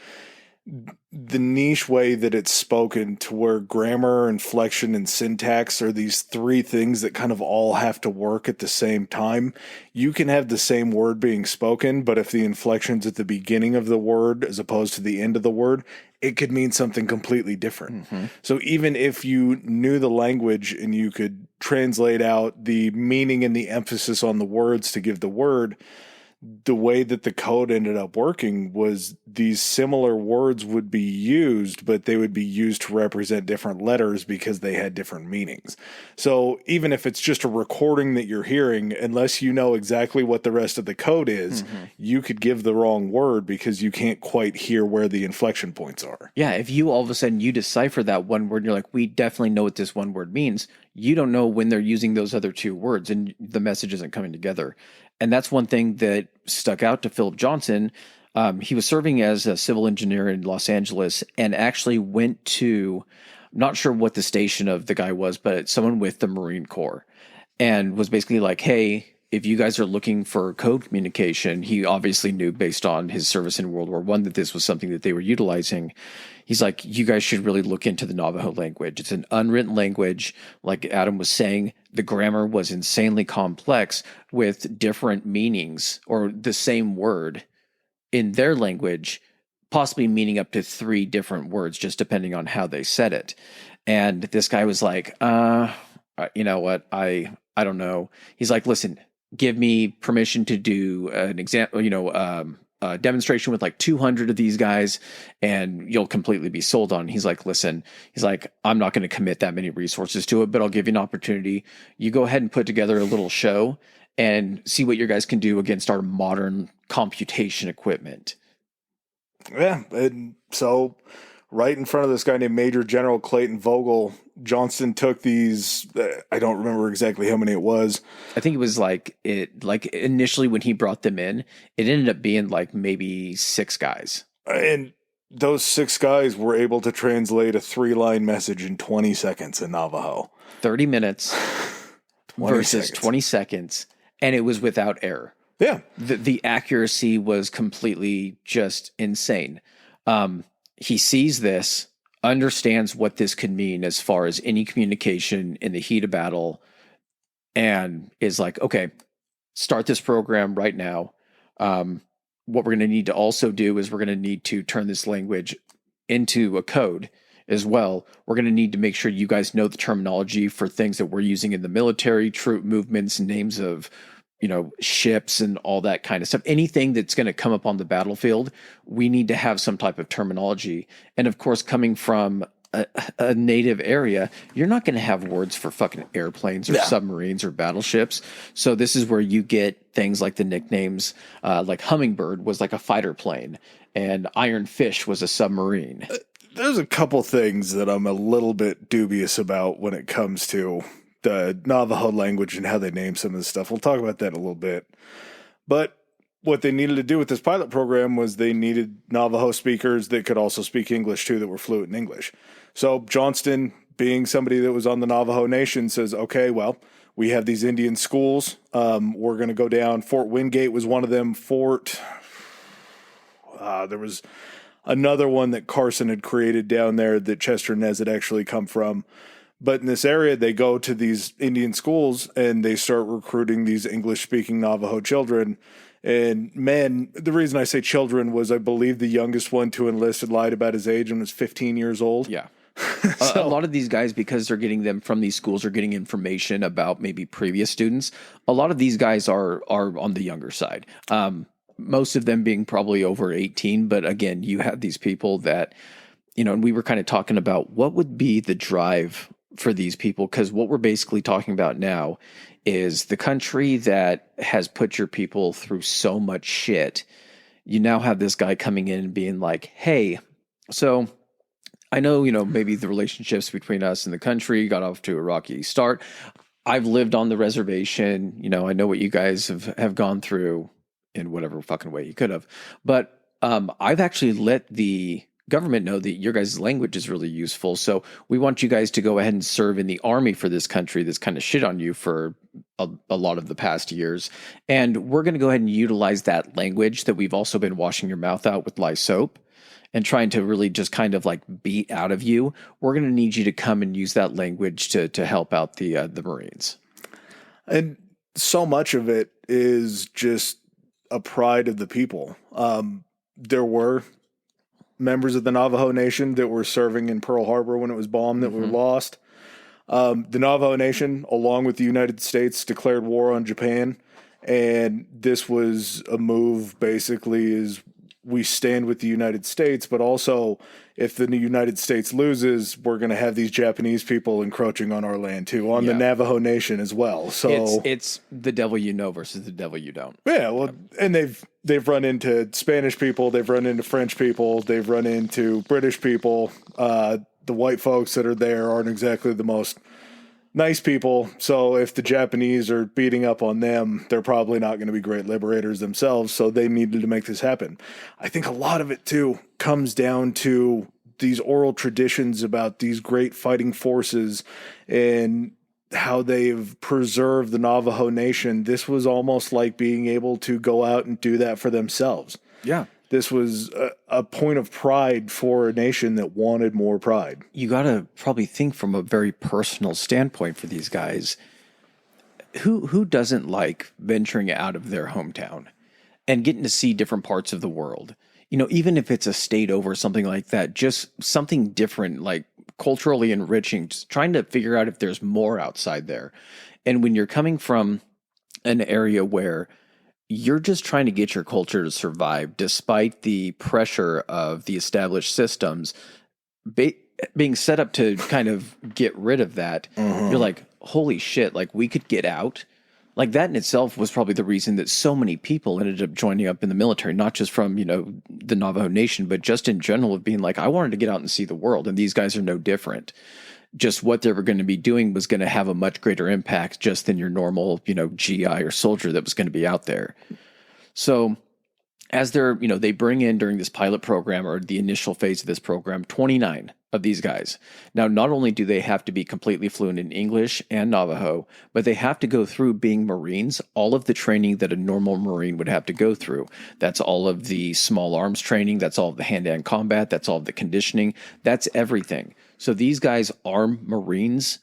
the niche way that it's spoken, to where grammar, inflection, and syntax are these three things that kind of all have to work at the same time. You can have the same word being spoken, but if the inflection's at the beginning of the word as opposed to the end of the word, it could mean something completely different. So even if you knew the language and you could translate out the meaning and the emphasis on the words to give the word, the way that the code ended up working was these similar words would be used, but they would be used to represent different letters because they had different meanings. So even if it's just a recording that you're hearing, unless you know exactly what the rest of the code is, you could give the wrong word because you can't quite hear where the inflection points are. Yeah, if you all of a sudden you decipher that one word and you're like, we definitely know what this one word means, you don't know when they're using those other two words and the message isn't coming together. And that's one thing that stuck out to Philip Johnson. He was serving as a civil engineer in Los Angeles and actually went to, I'm not sure what the station of the guy was, but someone with the Marine Corps, and was basically like, hey, if you guys are looking for code communication, he obviously knew based on his service in World War I that this was something that they were utilizing. He's like, you guys should really look into the Navajo language. It's an unwritten language. Like Adam was saying, the grammar was insanely complex with different meanings or the same word in their language, possibly meaning up to 3 different words, just depending on how they said it. And this guy was like, you know what? I don't know. He's like, listen, give me permission to do an example, a demonstration with like 200 of these guys and you'll completely be sold on. He's like, listen, he's like, I'm not going to commit that many resources to it, but I'll give you an opportunity. You go ahead and put together a little show and see what your guys can do against our modern computation equipment. Yeah. And so right in front of this guy named Major General Clayton Vogel. Johnston took these, I don't remember exactly how many it was. I think it was like initially when he brought them in, it ended up being like maybe 6 guys. And those 6 guys were able to translate a 3-line message in 20 seconds in Navajo. 30 minutes 20 versus seconds. 20 seconds. And it was without error. Yeah. The accuracy was completely just insane. He sees this, understands what this could mean as far as any communication in the heat of battle, and is like, okay, start this program right now. What we're going to need to also do is we're going to need to turn this language into a code as well. We're going to need to make sure you guys know the terminology for things that we're using in the military, troop movements, names of, ships and all that kind of stuff. Anything that's going to come up on the battlefield, we need to have some type of terminology. And of course, coming from a native area, you're not going to have words for fucking airplanes or submarines or battleships. So this is where you get things like the nicknames, like Hummingbird was like a fighter plane and Iron Fish was a submarine. There's a couple things that I'm a little bit dubious about when it comes to the Navajo language and how they name some of this stuff. We'll talk about that in a little bit. But what they needed to do with this pilot program was they needed Navajo speakers that could also speak English too, that were fluent in English. So Johnston, being somebody that was on the Navajo Nation, says, okay, well, we have these Indian schools. We're going to go down. Fort Wingate was one of them. There was another one that Carson had created down there that Chester Nez had actually come from. But in this area, they go to these Indian schools and they start recruiting these English-speaking Navajo children. And men, the reason I say children was I believe the youngest one to enlist had lied about his age and was 15 years old. Yeah. A lot of these guys, because they're getting them from these schools, are getting information about maybe previous students. A lot of these guys are on the younger side. Most of them being probably over 18. But again, you have these people that, and we were kind of talking about what would be the drive for these people, because what we're basically talking about now is the country that has put your people through so much shit. You now have this guy coming in and being like, hey, so I know, maybe the relationships between us and the country got off to a rocky start. I've lived on the reservation. I know what you guys have gone through in whatever fucking way you could have. But I've actually let the government know that your guys' language is really useful. So we want you guys to go ahead and serve in the army for this country that's kind of shit on you for a lot of the past years. And we're going to go ahead and utilize that language that we've also been washing your mouth out with lye soap and trying to really just kind of like beat out of you. We're going to need you to come and use that language to help out the Marines. And so much of it is just a pride of the people. There were members of the Navajo Nation that were serving in Pearl Harbor when it was bombed that were lost. The Navajo Nation, along with the United States, declared war on Japan. And this was a move basically is we stand with the United States, but also if the United States loses, we're going to have these Japanese people encroaching on our land too, on the Navajo Nation as well. So it's the devil you know versus the devil you don't. Yeah, well, and they've run into Spanish people, they've run into French people, they've run into British people. The white folks that are there aren't exactly the most nice people. So if the Japanese are beating up on them, they're probably not going to be great liberators themselves. So they needed to make this happen. I think a lot of it too comes down to these oral traditions about these great fighting forces and how they've preserved the Navajo Nation. This was almost like being able to go out and do that for themselves. Yeah. This was a point of pride for a nation that wanted more pride. You got to probably think from a very personal standpoint for these guys. Who doesn't like venturing out of their hometown and getting to see different parts of the world? Even if it's a state over, something like that, just something different, like culturally enriching, just trying to figure out if there's more outside there. And when you're coming from an area where you're just trying to get your culture to survive despite the pressure of the established systems being set up to kind of get rid of that. You're like, holy shit, like we could get out Like that in itself was probably the reason that so many people ended up joining up in the military, not just from, the Navajo Nation, but just in general of being like, I wanted to get out and see the world. And these guys are no different. Just what they were going to be doing was going to have a much greater impact just than your normal, GI or soldier that was going to be out there. So as they bring in during this pilot program or the initial phase of this program, 29 of these guys. Now, not only do they have to be completely fluent in English and Navajo, but they have to go through being Marines, all of the training that a normal Marine would have to go through. That's all of the small arms training. That's all of the hand-to-hand combat. That's all of the conditioning. That's everything. So these guys are Marines.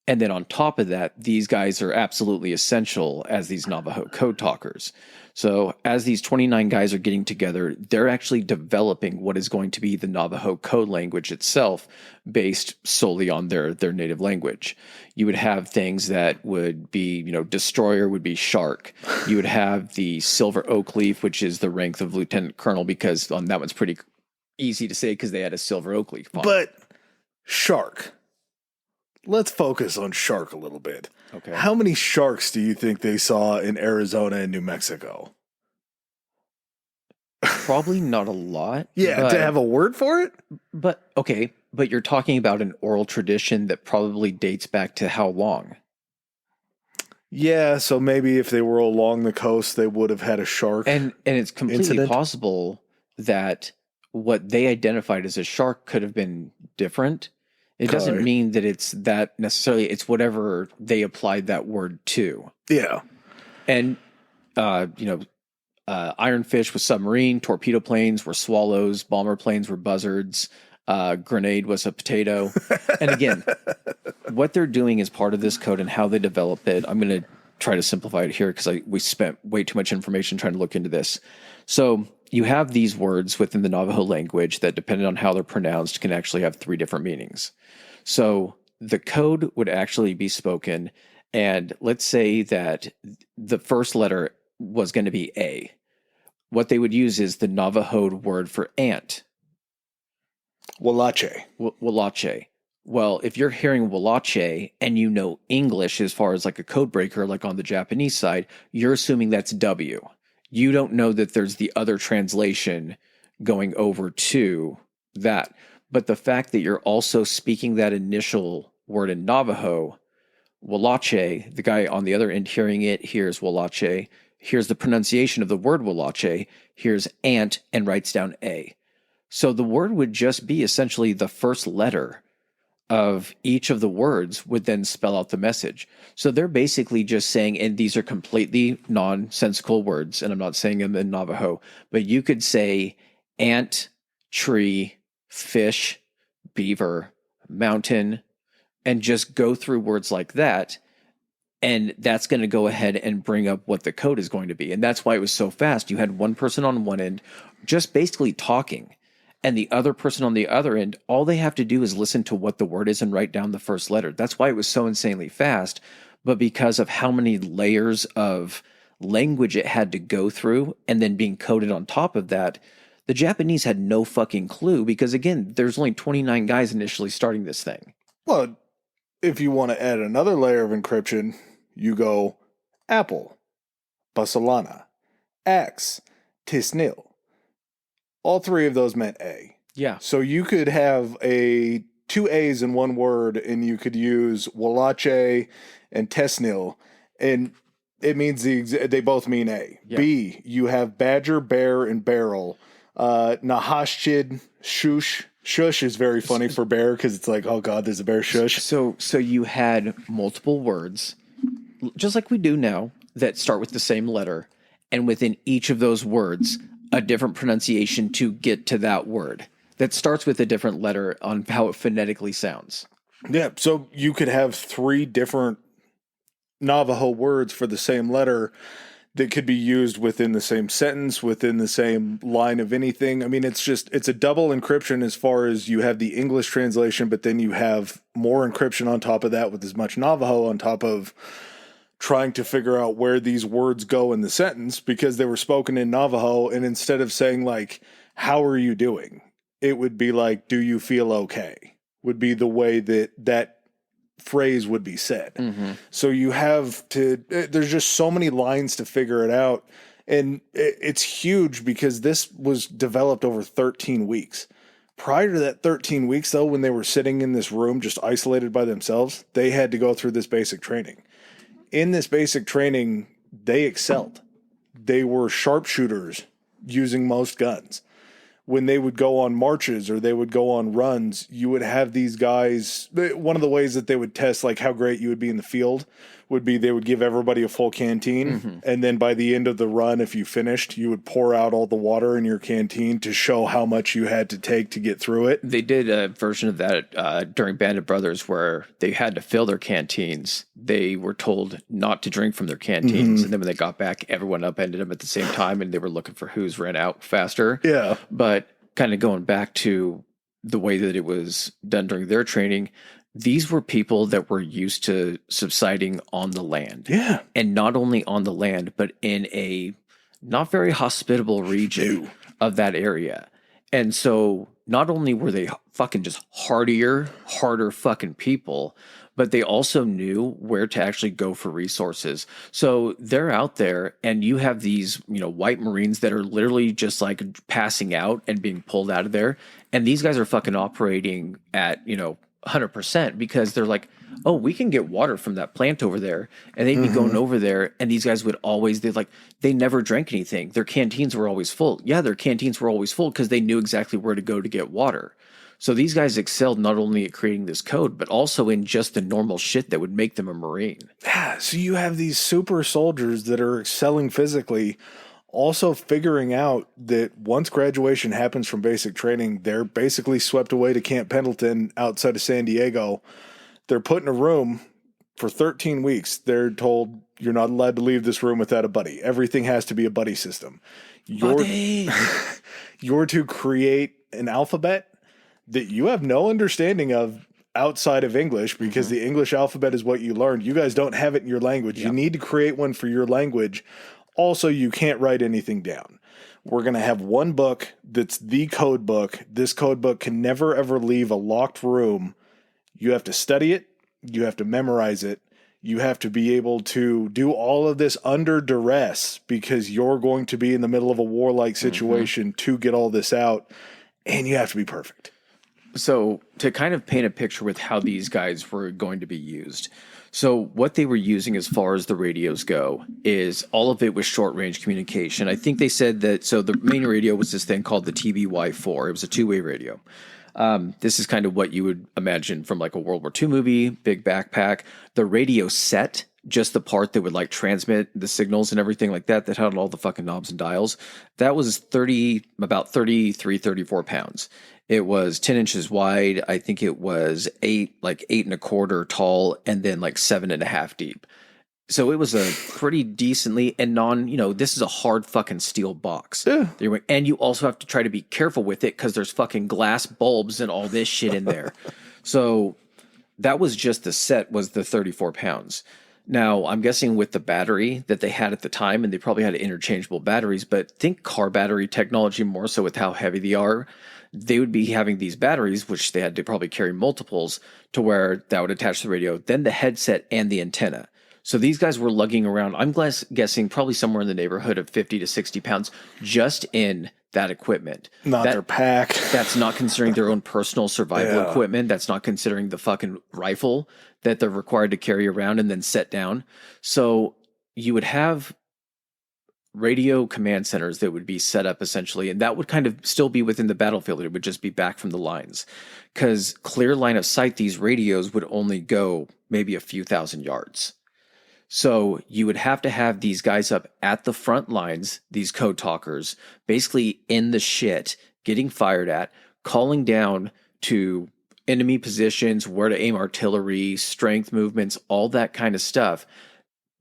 And then on top of that, these guys are absolutely essential as these Navajo Code talkers. So as these 29 guys are getting together, they're actually developing what is going to be the Navajo Code language itself based solely on their native language. You would have things that would be, destroyer would be shark. You would have the silver oak leaf, which is the rank of lieutenant colonel, because that one's pretty easy to say because they had a silver oak leaf on it. But shark. Let's focus on shark a little bit. Okay. How many sharks do you think they saw in Arizona and New Mexico? Probably not a lot. Yeah, to have a word for it? But, okay, but you're talking about an oral tradition that probably dates back to how long? Yeah, so maybe if they were along the coast, they would have had a shark. And it's completely possible that what they identified as a shark could have been different. It doesn't mean that it's that necessarily. It's whatever they applied that word to. Yeah. And, ironfish was submarine, torpedo planes were swallows, bomber planes were buzzards, grenade was a potato. And again, what they're doing as part of this code and how they develop it, I'm going to try to simplify it here because we spent way too much information trying to look into this. So you have these words within the Navajo language that, depending on how they're pronounced, can actually have 3 different meanings. So the code would actually be spoken, and let's say that the first letter was going to be A. What they would use is the Navajo word for ant. Walache. Walache. Well, if you're hearing Walache and you know English as far as like a code breaker, like on the Japanese side, you're assuming that's W. You don't know that there's the other translation going over to that. But the fact that you're also speaking that initial word in Navajo, Walache, the guy on the other end hearing it hears Walache, hears the pronunciation of the word Walache, hears ant, and writes down A. So the word would just be essentially the first letter of each of the words would then spell out the message. So they're basically just saying, and these are completely nonsensical words, and I'm not saying them in Navajo, but you could say ant, tree, fish, beaver, mountain, and just go through words like that. And that's going to go ahead and bring up what the code is going to be. And that's why it was so fast. You had one person on one end just basically talking, and the other person on the other end, all they have to do is listen to what the word is and write down the first letter. That's why it was so insanely fast. But because of how many layers of language it had to go through and then being coded on top of that, the Japanese had no fucking clue because, again, there's only 29 guys initially starting this thing. Well, if you want to add another layer of encryption, you go apple, basalana, axe, tisnil. All 3 of those meant A. Yeah. So you could have 2 A's in one word, and you could use Walache and tesnil, and it means they both mean A. Yeah. B, you have badger, bear, and barrel. Nahashchid, shush. Shush is very funny for bear because it's like, oh God, there's a bear shush. So you had multiple words, just like we do now, that start with the same letter, and within each of those words, a different pronunciation to get to that word that starts with a different letter on how it phonetically sounds. Yeah, so you could have 3 different Navajo words for the same letter that could be used within the same sentence, within the same line of anything. I mean, it's a double encryption as far as you have the English translation, but then you have more encryption on top of that with as much Navajo on top of trying to figure out where these words go in the sentence because they were spoken in Navajo. And instead of saying like, how are you doing? It would be like, do you feel okay? Would be the way that phrase would be said. So you have to, there's just so many lines to figure it out. And it's huge because this was developed over 13 weeks. Prior to that 13 weeks, though, when they were sitting in this room just isolated by themselves, they had to go through this basic training. In this basic training, they excelled. They were sharpshooters using most guns. When they would go on marches or they would go on runs, you would have these guys. One of the ways that they would test like how great you would be in the field would be they would give everybody a full canteen. And then by the end of the run, if you finished, you would pour out all the water in your canteen to show how much you had to take to get through it. They did a version of that during Band of Brothers where they had to fill their canteens. They were told not to drink from their canteens. And then when they got back, everyone upended them at the same time and they were looking for whose ran out faster. Yeah. But kind of going back to the way that it was done during their training, these were people that were used to subsiding on the land. Yeah. And not only on the land, but in a not very hospitable region of that area. And so not only were they fucking just harder fucking people, but they also knew where to actually go for resources. So they're out there and you have these, white Marines that are literally just like passing out and being pulled out of there. And these guys are fucking operating at, 100% because they're like, oh, we can get water from that plant over there. And they'd be going over there and these guys would always, they never drank anything. Their canteens were always full. Yeah, their canteens were always full because they knew exactly where to go to get water. So these guys excelled not only at creating this code, but also in just the normal shit that would make them a Marine. Yeah, so you have these super soldiers that are excelling physically, also figuring out that once graduation happens from basic training, they're basically swept away to Camp Pendleton outside of San Diego. They're put in a room for 13 weeks. They're told, you're not allowed to leave this room without a buddy. Everything has to be a buddy system. You're to create an alphabet that you have no understanding of outside of English because the English alphabet is what you learned. You guys don't have it in your language. Yep. You need to create one for your language. Also, you can't write anything down. We're going to have one book that's the code book. This code book can never, ever leave a locked room. You have to study it. You have to memorize it. You have to be able to do all of this under duress because you're going to be in the middle of a warlike situation to get all this out, and you have to be perfect. So to kind of paint a picture with how these guys were going to be used. So what they were using as far as the radios go is all of it was short range communication. I think they said that, so the main radio was this thing called the TBY-4. It was a two-way radio. This is kind of what you would imagine from like a World War II movie, big backpack. The radio set, just the part that would like transmit the signals and everything like that had all the fucking knobs and dials. That was about 33, 34 pounds. It was 10 inches wide. I think it was 8.25 tall, and then like 7.5 deep. So it was a pretty decently and this is a hard fucking steel box. Yeah. And you also have to try to be careful with it because there's fucking glass bulbs and all this shit in there. So that was just the set was the 34 pounds. Now, I'm guessing with the battery that they had at the time, and they probably had interchangeable batteries, but think car battery technology more so with how heavy they are. They would be having these batteries, which they had to probably carry multiples to where that would attach the radio, then the headset and the antenna. So these guys were lugging around, I'm guessing probably somewhere in the neighborhood of 50 to 60 pounds just in that equipment. Not their pack. That's not considering their own personal survival equipment. That's not considering the fucking rifle that they're required to carry around and then set down. So you would have radio command centers that would be set up essentially, and that would kind of still be within the battlefield. It would just be back from the lines because clear line of sight, these radios would only go maybe a few thousand yards. So you would have to have these guys up at the front lines, these code talkers, basically in the shit, getting fired at, calling down to enemy positions, where to aim artillery, strength movements, all that kind of stuff,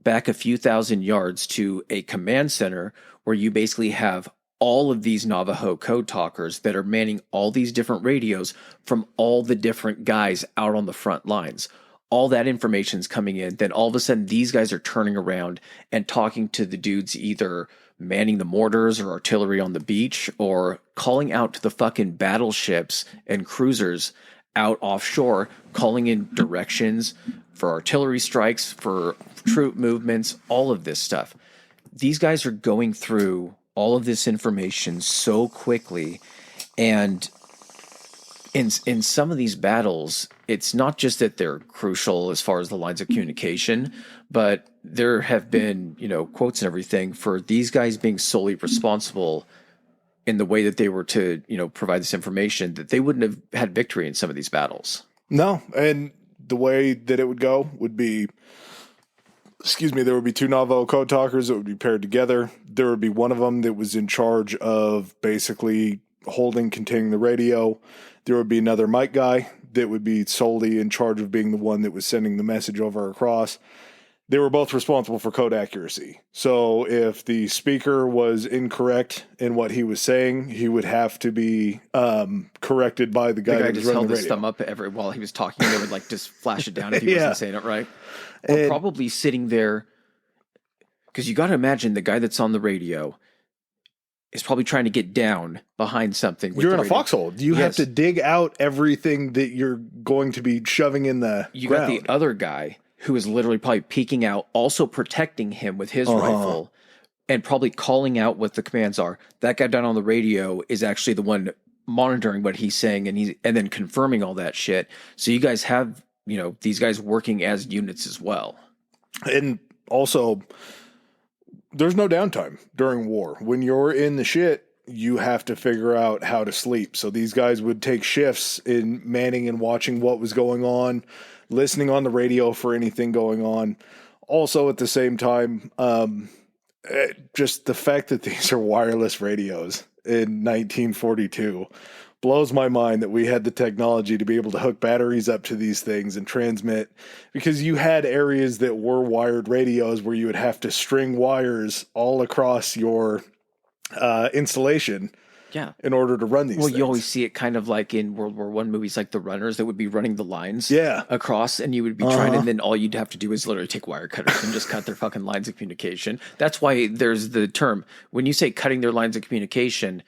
back a few thousand yards to a command center where you basically have all of these Navajo code talkers that are manning all these different radios from all the different guys out on the front lines. All that information's coming in. Then all of a sudden, these guys are turning around and talking to the dudes either manning the mortars or artillery on the beach or calling out to the fucking battleships and cruisers out offshore, calling in directions for artillery strikes, for troop movements, all of this stuff. These guys are going through all of this information so quickly, and in some of these battles, it's not just that they're crucial as far as the lines of communication, but there have been, quotes and everything for these guys being solely responsible in the way that they were to, provide this information, that they wouldn't have had victory in some of these battles. No, and the way that it would go would be, there would be two Navajo Code talkers that would be paired together. There would be one of them that was in charge of basically containing the radio. There would be another mic guy that would be solely in charge of being the one that was sending the message over across. They were both responsible for code accuracy. So if the speaker was incorrect in what he was saying, he would have to be corrected by the guy that was running the radio. The guy just held his thumb up while he was talking. They would just flash it down if he wasn't saying it right. Or probably sitting there, because you got to imagine the guy that's on the radio is probably trying to get down behind something. You're in a foxhole. You have to dig out everything that you're going to be shoving in the ground. Got the other guy who is literally probably peeking out, also protecting him with his rifle, and probably calling out what the commands are. That guy down on the radio is actually the one monitoring what he's saying, and then confirming all that shit. So you guys have, these guys working as units as well. And also, there's no downtime during war. When you're in the shit, you have to figure out how to sleep. So these guys would take shifts in manning and watching what was going on, listening on the radio for anything going on. Also, at the same time, just the fact that these are wireless radios in 1942 blows my mind, that we had the technology to be able to hook batteries up to these things and transmit, because you had areas that were wired radios where you would have to string wires all across your installation in order to run these things. You always see it kind of like in World War I movies, like the runners that would be running the lines across, and you would be trying, and then all you'd have to do is literally take wire cutters and just cut their fucking lines of communication. That's why there's the term, when you say cutting their lines of communication,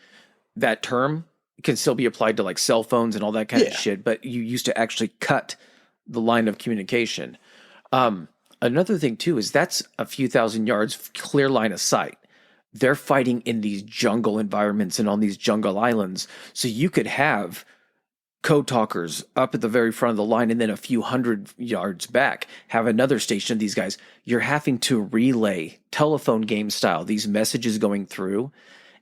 that term can still be applied to cell phones and all that kind of shit, but you used to actually cut the line of communication. Another thing too is that's a few thousand yards clear line of sight. They're fighting in these jungle environments and on these jungle islands. So you could have code talkers up at the very front of the line, and then a few hundred yards back have another station of these guys. You're having to relay, telephone game style, these messages going through.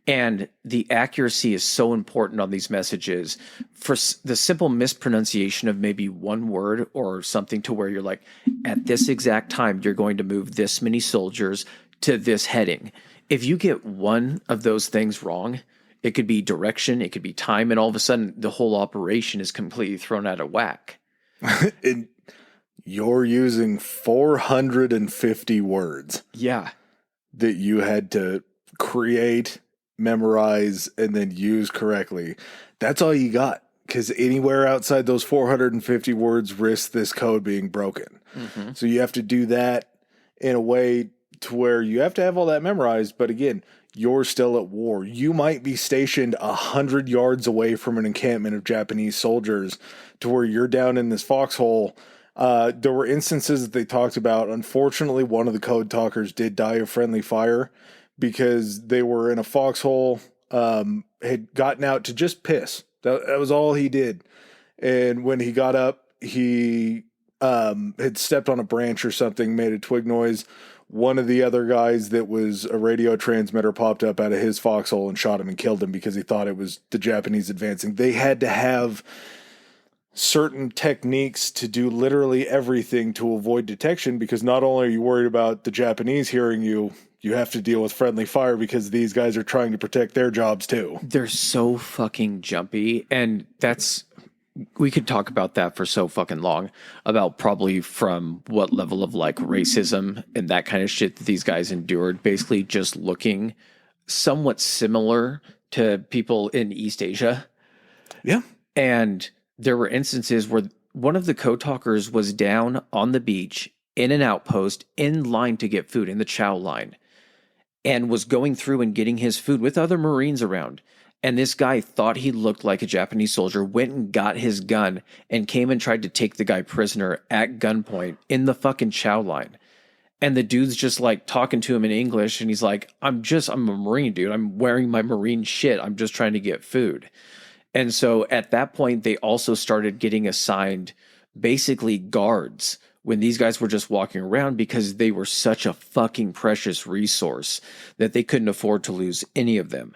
And the accuracy is so important on these messages. For the simple mispronunciation of maybe one word or something, to where you're like, at this exact time, you're going to move this many soldiers to this heading. If you get one of those things wrong, it could be direction, it could be time, and all of a sudden the whole operation is completely thrown out of whack. And you're using 450 words. Yeah. That you had to create, memorize, and then use correctly. That's all you got, because anywhere outside those 450 words risks this code being broken. Mm-hmm. So you have to do that in a way to where you have to have all that memorized. But again, you're still at war. You might be stationed 100 yards away from an encampment of Japanese soldiers, to where you're down in this foxhole. There were instances that they talked about. Unfortunately, one of the code talkers did die of friendly fire, because they were in a foxhole, had gotten out to just piss. That was all he did. And when he got up, he had stepped on a branch or something, made a twig noise. One of the other guys that was a radio transmitter popped up out of his foxhole and shot him and killed him, because he thought it was the Japanese advancing. They had to have certain techniques to do literally everything to avoid detection, because not only are you worried about the Japanese hearing you, you have to deal with friendly fire, because these guys are trying to protect their jobs too. They're so fucking jumpy, and we could talk about that for so fucking long, about probably from what level of racism and that kind of shit that these guys endured, basically just looking somewhat similar to people in East Asia. Yeah. And there were instances where one of the code talkers was down on the beach in an outpost in line to get food, in the chow line, and was going through and getting his food with other Marines around. And this guy thought he looked like a Japanese soldier, went and got his gun, and came and tried to take the guy prisoner at gunpoint in the fucking chow line. And the dude's just like talking to him in English, and he's like, I'm a Marine, dude. I'm wearing my Marine shit. I'm just trying to get food. And so at that point, they also started getting assigned basically guards when these guys were just walking around, because they were such a fucking precious resource that they couldn't afford to lose any of them.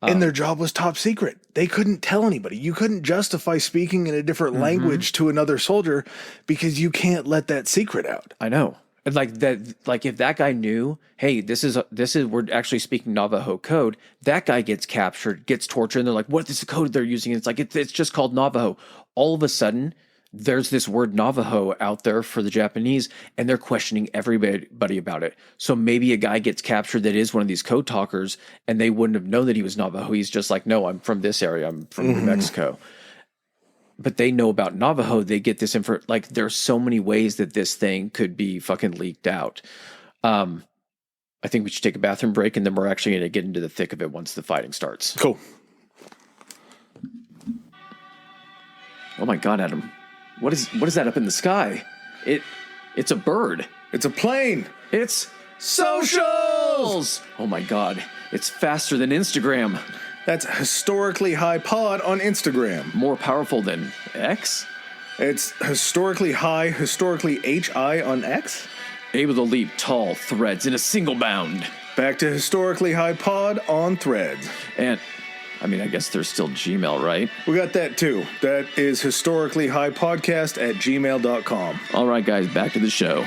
And their job was top secret. They couldn't tell anybody. You couldn't justify speaking in a different language to another soldier because you can't let that secret out. I know. And like that, like if that guy knew, hey, this is we're actually speaking Navajo code. That guy gets captured, gets tortured, and they're like, "What is the code they're using?" And it's like it's just called Navajo. All of a sudden, there's this word Navajo out there for the Japanese, and they're questioning everybody about it. So maybe a guy gets captured that is one of these code talkers, and they wouldn't have known that he was Navajo. He's just like, no, I'm from this area. I'm from New Mexico. But they know about Navajo. They get this info. Like, there's so many ways that this thing could be fucking leaked out. I think we should take a bathroom break, and then we're actually going to get into the thick of it once the fighting starts. Cool. Oh my God, Adam. What is that up in the sky? It's a bird. It's a plane. It's socials. Oh my God. It's faster than Instagram. That's historically high pod on Instagram. More powerful than X? It's historically high, historically HI on X. Able to leap tall threads in a single bound. Back to historically high pod on Threads. And I mean, I guess there's still Gmail, right? We got that too. That is historically high podcast at gmail.com. All right, guys, back to the show.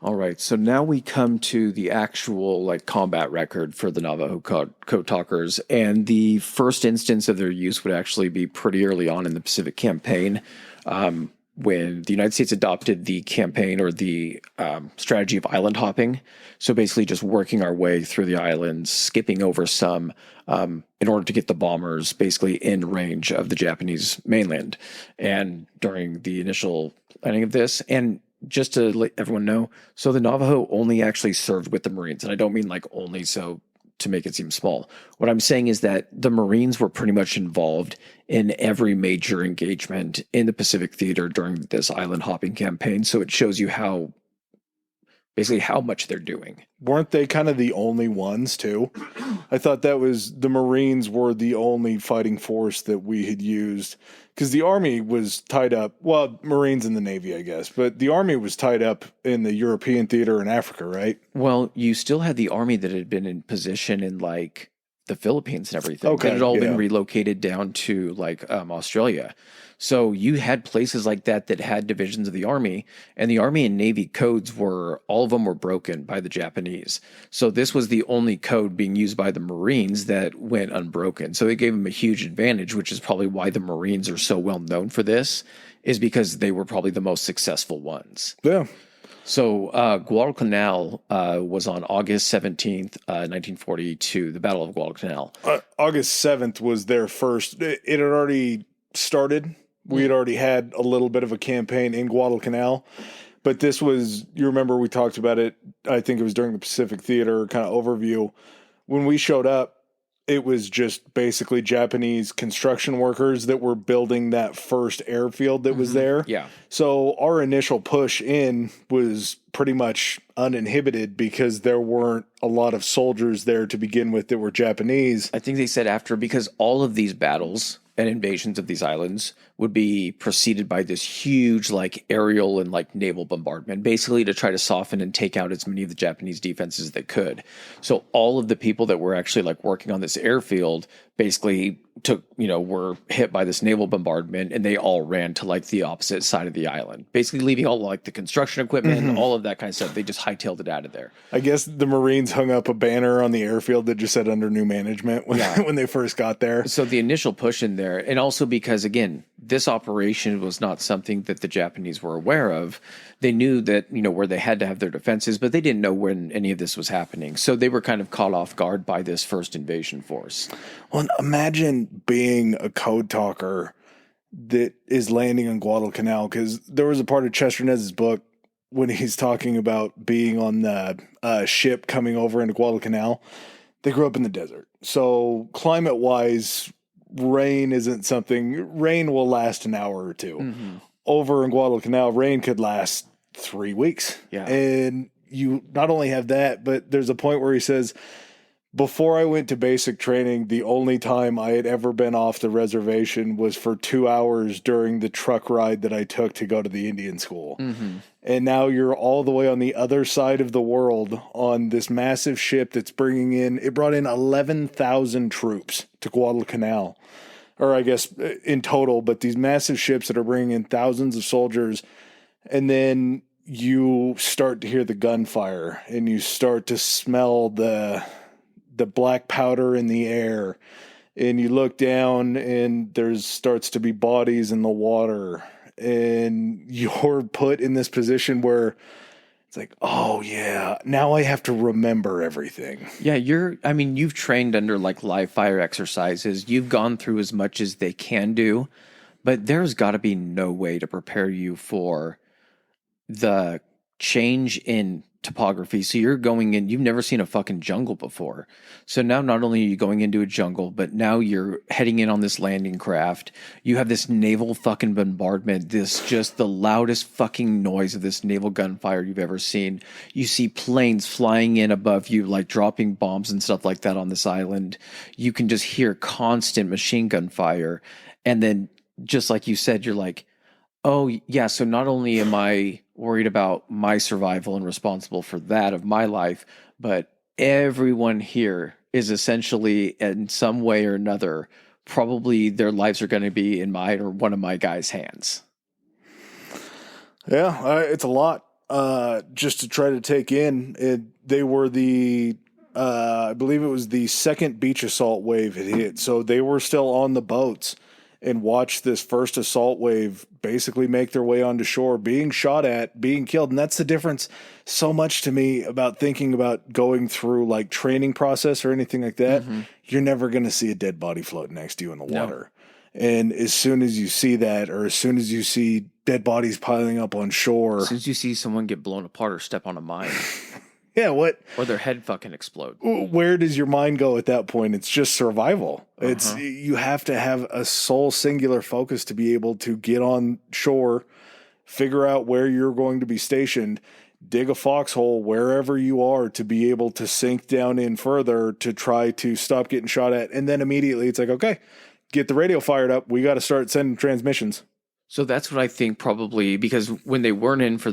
All right, so now we come to the actual like combat record for the Navajo Code Talkers, and the first instance of their use would actually be pretty early on in the Pacific Campaign, when the United States adopted the campaign or the strategy of island hopping. So basically just working our way through the islands, skipping over some in order to get the bombers basically in range of the Japanese mainland. And during the initial planning of this, and just to let everyone know, so the Navajo only actually served with the Marines. And I don't mean like only so to make it seem small. What I'm saying is that the Marines were pretty much involved in every major engagement in the Pacific Theater during this island hopping campaign. So it shows you how much they're doing. Weren't they kind of the only ones too? I thought that was the Marines were the only fighting force that we had used, because the Army was tied up. Well, Marines and the Navy, I guess, but the Army was tied up in the European theater in Africa, right? Well, you still had the Army that had been in position in like the Philippines and everything. Okay, that had all been relocated down to like Australia. So you had places like that had divisions of the Army, and the Army and Navy codes all of them were broken by the Japanese. So this was the only code being used by the Marines that went unbroken. So it gave them a huge advantage, which is probably why the Marines are so well known for this, is because they were probably the most successful ones. Yeah. So Guadalcanal was on August 17th, 1942, the Battle of Guadalcanal. August 7th was their first. It had already started. We had already had a little bit of a campaign in Guadalcanal, but this was, you remember we talked about it, I think it was during the Pacific Theater kind of overview. When we showed up, it was just basically Japanese construction workers that were building that first airfield that was there. Yeah. So our initial push in was pretty much uninhibited because there weren't a lot of soldiers there to begin with that were Japanese. I think they said after, because all of these battles and invasions of these islands would be preceded by this huge like aerial and like naval bombardment, basically to try to soften and take out as many of the Japanese defenses as they could. So all of the people that were actually like working on this airfield basically were hit by this naval bombardment, and they all ran to like the opposite side of the island, basically leaving all like the construction equipment, all of that kind of stuff. They just hightailed it out of there. I guess the Marines hung up a banner on the airfield that just said under new management when they first got there. So the initial push in there, and also because again, this operation was not something that the Japanese were aware of. They knew that, where they had to have their defenses, but they didn't know when any of this was happening. So they were kind of caught off guard by this first invasion force. Well, imagine being a code talker that is landing on Guadalcanal, because there was a part of Chester Nez's book when he's talking about being on the ship coming over into Guadalcanal they grew up in the desert. So climate-wise, rain isn't something. Rain will last an hour or two. Mm-hmm. Over in Guadalcanal, rain could last 3 weeks. Yeah. And you not only have that, but there's a point where he says, before I went to basic training, the only time I had ever been off the reservation was for 2 hours during the truck ride that I took to go to the Indian school. Mm-hmm. And now you're all the way on the other side of the world on this massive ship that's it brought in 11,000 troops to Guadalcanal, or I guess in total, but these massive ships that are bringing in thousands of soldiers. And then you start to hear the gunfire and you start to smell the black powder in the air, and you look down and there's starts to be bodies in the water, and you're put in this position where it's like, oh yeah, now I have to remember everything. Yeah, you've trained under like live fire exercises. You've gone through as much as they can do, but there's got to be no way to prepare you for the change in topography. So you're going in, you've never seen a fucking jungle before. So now not only are you going into a jungle, but now you're heading in on this landing craft. You have this naval fucking bombardment, this just the loudest fucking noise of this naval gunfire you've ever seen. You see planes flying in above you, like dropping bombs and stuff like that on this island. You can just hear constant machine gun fire. And then just like you said, you're like, oh, yeah, so not only am I worried about my survival and responsible for that of my life, but everyone here is essentially in some way or another, probably their lives are going to be in my or one of my guys' hands. Yeah, it's a lot just to try to take in. They were I believe it was the second beach assault wave it hit, so they were still on the boats and watched this first assault wave basically make their way onto shore, being shot at, being killed. And that's the difference so much to me about thinking about going through like training process or anything like that. Mm-hmm. You're never going to see a dead body floating next to you in the water. No. And as soon as you see that, or as soon as you see dead bodies piling up on shore. As soon as you see someone get blown apart or step on a mine. Yeah, what? Or their head fucking explode. Where does your mind go at that point? It's just survival. Uh-huh. You have to have a sole singular focus to be able to get on shore, figure out where you're going to be stationed, dig a foxhole wherever you are to be able to sink down in further to try to stop getting shot at. And then immediately it's like, okay, get the radio fired up. We got to start sending transmissions. So that's what I think probably, because when they went into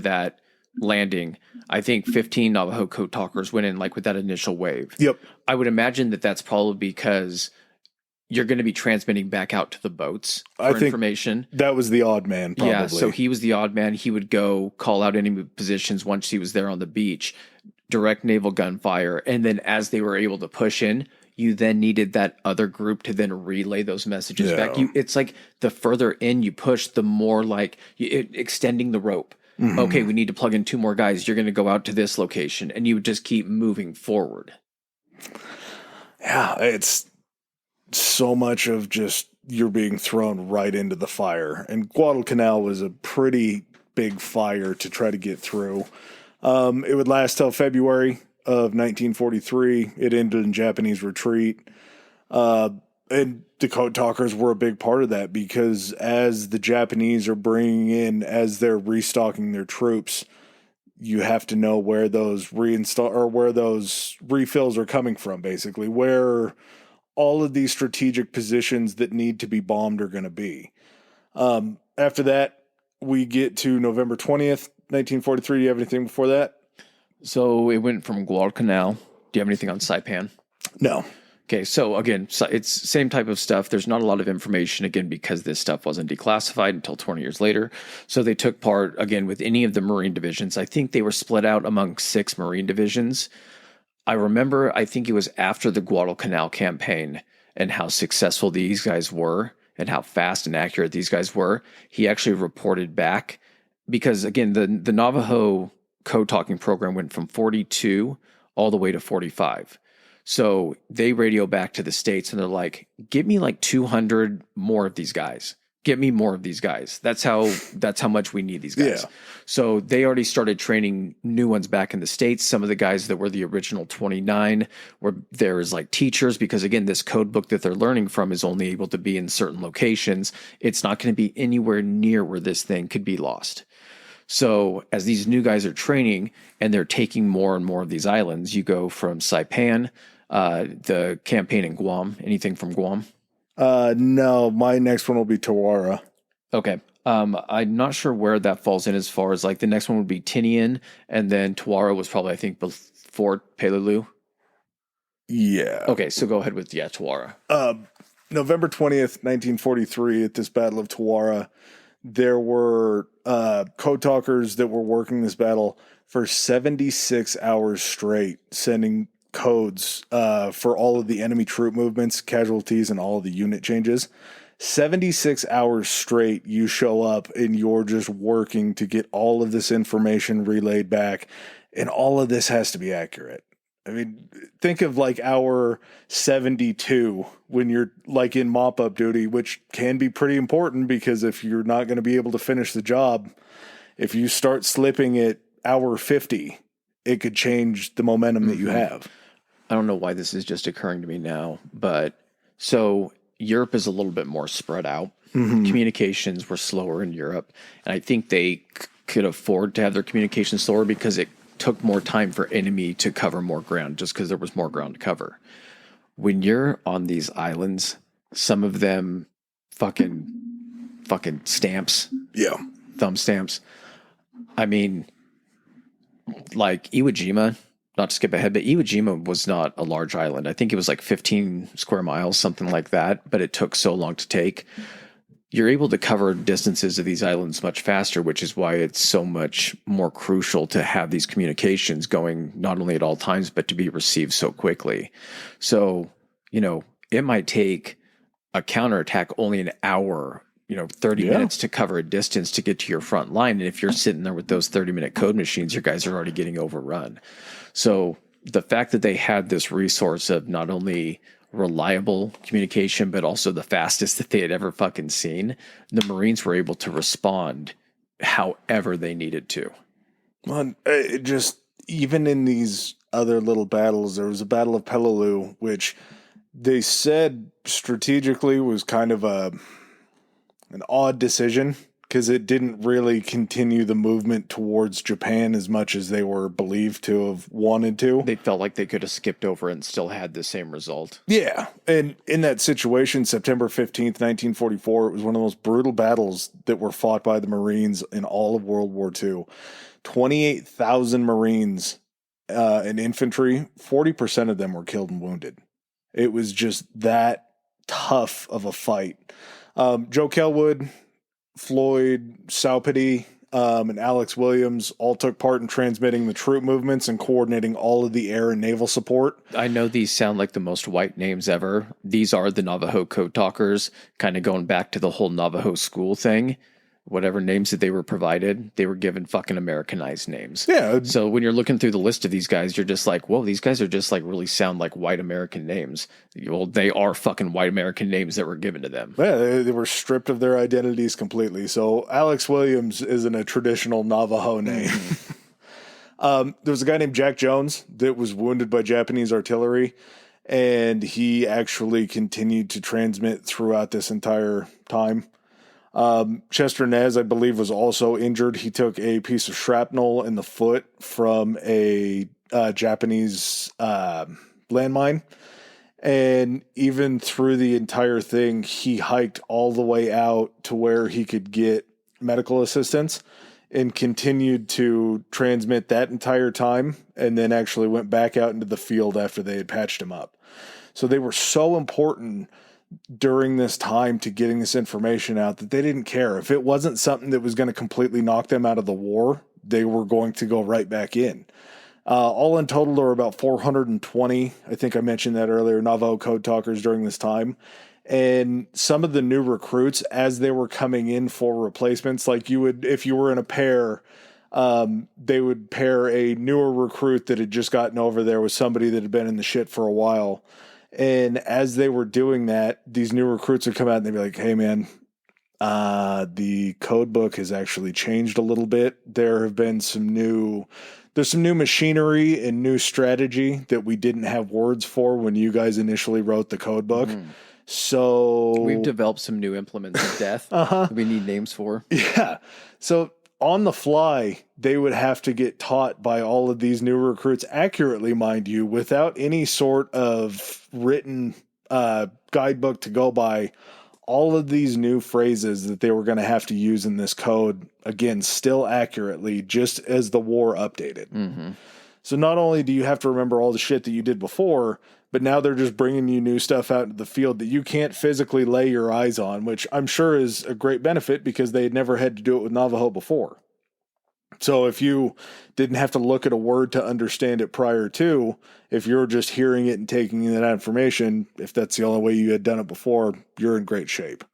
that landing, I think 15 Navajo Code talkers went in like with that initial wave. Yep. I would imagine that that's probably because you're going to be transmitting back out to the boats for information. That was the odd man, probably. Yeah, so he was the odd man. He would go call out enemy positions once he was there on the beach, direct naval gunfire, and then as they were able to push in, you then needed that other group to then relay those messages back. It's like the further in you push, the more like extending the rope. Mm-hmm. Okay, we need to plug in 2 more guys. You're going to go out to this location, and you would just keep moving forward. Yeah, it's so much of just you're being thrown right into the fire. And Guadalcanal was a pretty big fire to try to get through. It would last till February of 1943. It ended in Japanese retreat. And the code talkers were a big part of that, because as the Japanese are bringing in, as they're restocking their troops, you have to know where those where those refills are coming from, basically, where all of these strategic positions that need to be bombed are going to be. After that, we get to November 20th, 1943. Do you have anything before that? So it went from Guadalcanal. Do you have anything on Saipan? No. Okay, so again, it's same type of stuff. There's not a lot of information, again, because this stuff wasn't declassified until 20 years later. So they took part, again, with any of the Marine divisions. I think they were split out among 6 Marine divisions. I think it was after the Guadalcanal campaign and how successful these guys were and how fast and accurate these guys were. He actually reported back because, again, the Navajo Code talking program went from 42 all the way to 45. So they radio back to the States and they're like, give me like 200 more of these guys. get me more of these guys. That's how much we need these guys. Yeah. So they already started training new ones back in the States. Some of the guys that were the original 29 were there as like teachers, because again, this code book that they're learning from is only able to be in certain locations. It's not going to be anywhere near where this thing could be lost. So as these new guys are training and they're taking more and more of these islands, you go from Saipan, the campaign in Guam, anything from Guam? No, my next one will be Tawara. Okay. I'm not sure where that falls in as far as like the next one would be Tinian, and then Tawara was probably, I think, before Peleliu. Yeah. Okay, so go ahead with, Tawara. November 20th, 1943, at this Battle of Tawara, there were code talkers that were working this battle for 76 hours straight, sending codes for all of the enemy troop movements, casualties, and all of the unit changes. 76 hours straight, you show up and you're just working to get all of this information relayed back, and all of this has to be accurate. I mean, think of like hour 72 when you're like in mop-up duty, which can be pretty important, because if you're not going to be able to finish the job, if you start slipping at hour 50, it could change the momentum that you have. I don't know why this is just occurring to me now, but so Europe is a little bit more spread out. Communications were slower in Europe, and I think they could afford to have their communications slower because it took more time for enemy to cover more ground, just because there was more ground to cover. When you're on these islands, some of them fucking stamps. Yeah. Thumb stamps. I mean, like Iwo Jima, not to skip ahead, but Iwo Jima was not a large island. I think it was like 15 square miles, something like that, but it took so long to take. You're able to cover distances of these islands much faster, which is why it's so much more crucial to have these communications going not only at all times, but to be received so quickly. So, it might take a counterattack only an hour, 30 minutes to cover a distance to get to your front line. And if you're sitting there with those 30-minute code machines, your guys are already getting overrun. So the fact that they had this resource of not only reliable communication, but also the fastest that they had ever fucking seen, the Marines were able to respond however they needed to. Well, it just, even in these other little battles, there was a Battle of Peleliu, which they said strategically was kind of an odd decision, because it didn't really continue the movement towards Japan as much as they were believed to have wanted to. They felt like they could have skipped over it and still had the same result. Yeah. And in that situation, September 15th, 1944, it was one of the most brutal battles that were fought by the Marines in all of World War II. 28,000 Marines and infantry, 40% of them were killed and wounded. It was just that tough of a fight. Joe Kelwood, Floyd Saupity, and Alex Williams all took part in transmitting the troop movements and coordinating all of the air and naval support. I know these sound like the most white names ever. These are the Navajo Code talkers, kind of going back to the whole Navajo school thing. Whatever names that they were provided, they were given fucking Americanized names. Yeah. So when you're looking through the list of these guys, you're just like, whoa, these guys are just like really sound like white American names. Well, they are fucking white American names that were given to them. Yeah, they were stripped of their identities completely. So Alex Williams isn't a traditional Navajo name. There was a guy named Jack Jones that was wounded by Japanese artillery, and he actually continued to transmit throughout this entire time. Chester Nez, I believe, was also injured. He took a piece of shrapnel in the foot from a Japanese landmine. And even through the entire thing, he hiked all the way out to where he could get medical assistance and continued to transmit that entire time, and then actually went back out into the field after they had patched him up. So they were so important during this time to getting this information out that they didn't care. If it wasn't something that was going to completely knock them out of the war, they were going to go right back in. All in total, there were about 420, I think I mentioned that earlier, Navajo Code talkers during this time. And some of the new recruits, as they were coming in for replacements, like you would, if you were in a pair, they would pair a newer recruit that had just gotten over there with somebody that had been in the shit for a while. And as they were doing that, these new recruits would come out and they'd be like, hey man, The code book has actually changed a little bit. There's some new machinery and new strategy that we didn't have words for when you guys initially wrote the code book. So We've developed some new implements of death we need names for. Yeah. So on the fly, they would have to get taught by all of these new recruits accurately, mind you, without any sort of written guidebook to go by. All of these new phrases that they were going to have to use in this code, again, still accurately, just as the war updated. So not only do you have to remember all the shit that you did before, but now they're just bringing you new stuff out into the field that you can't physically lay your eyes on, which I'm sure is a great benefit because they had never had to do it with Navajo before. So if you didn't have to look at a word to understand it prior to, if you're just hearing it and taking in that information, if that's the only way you had done it before, you're in great shape.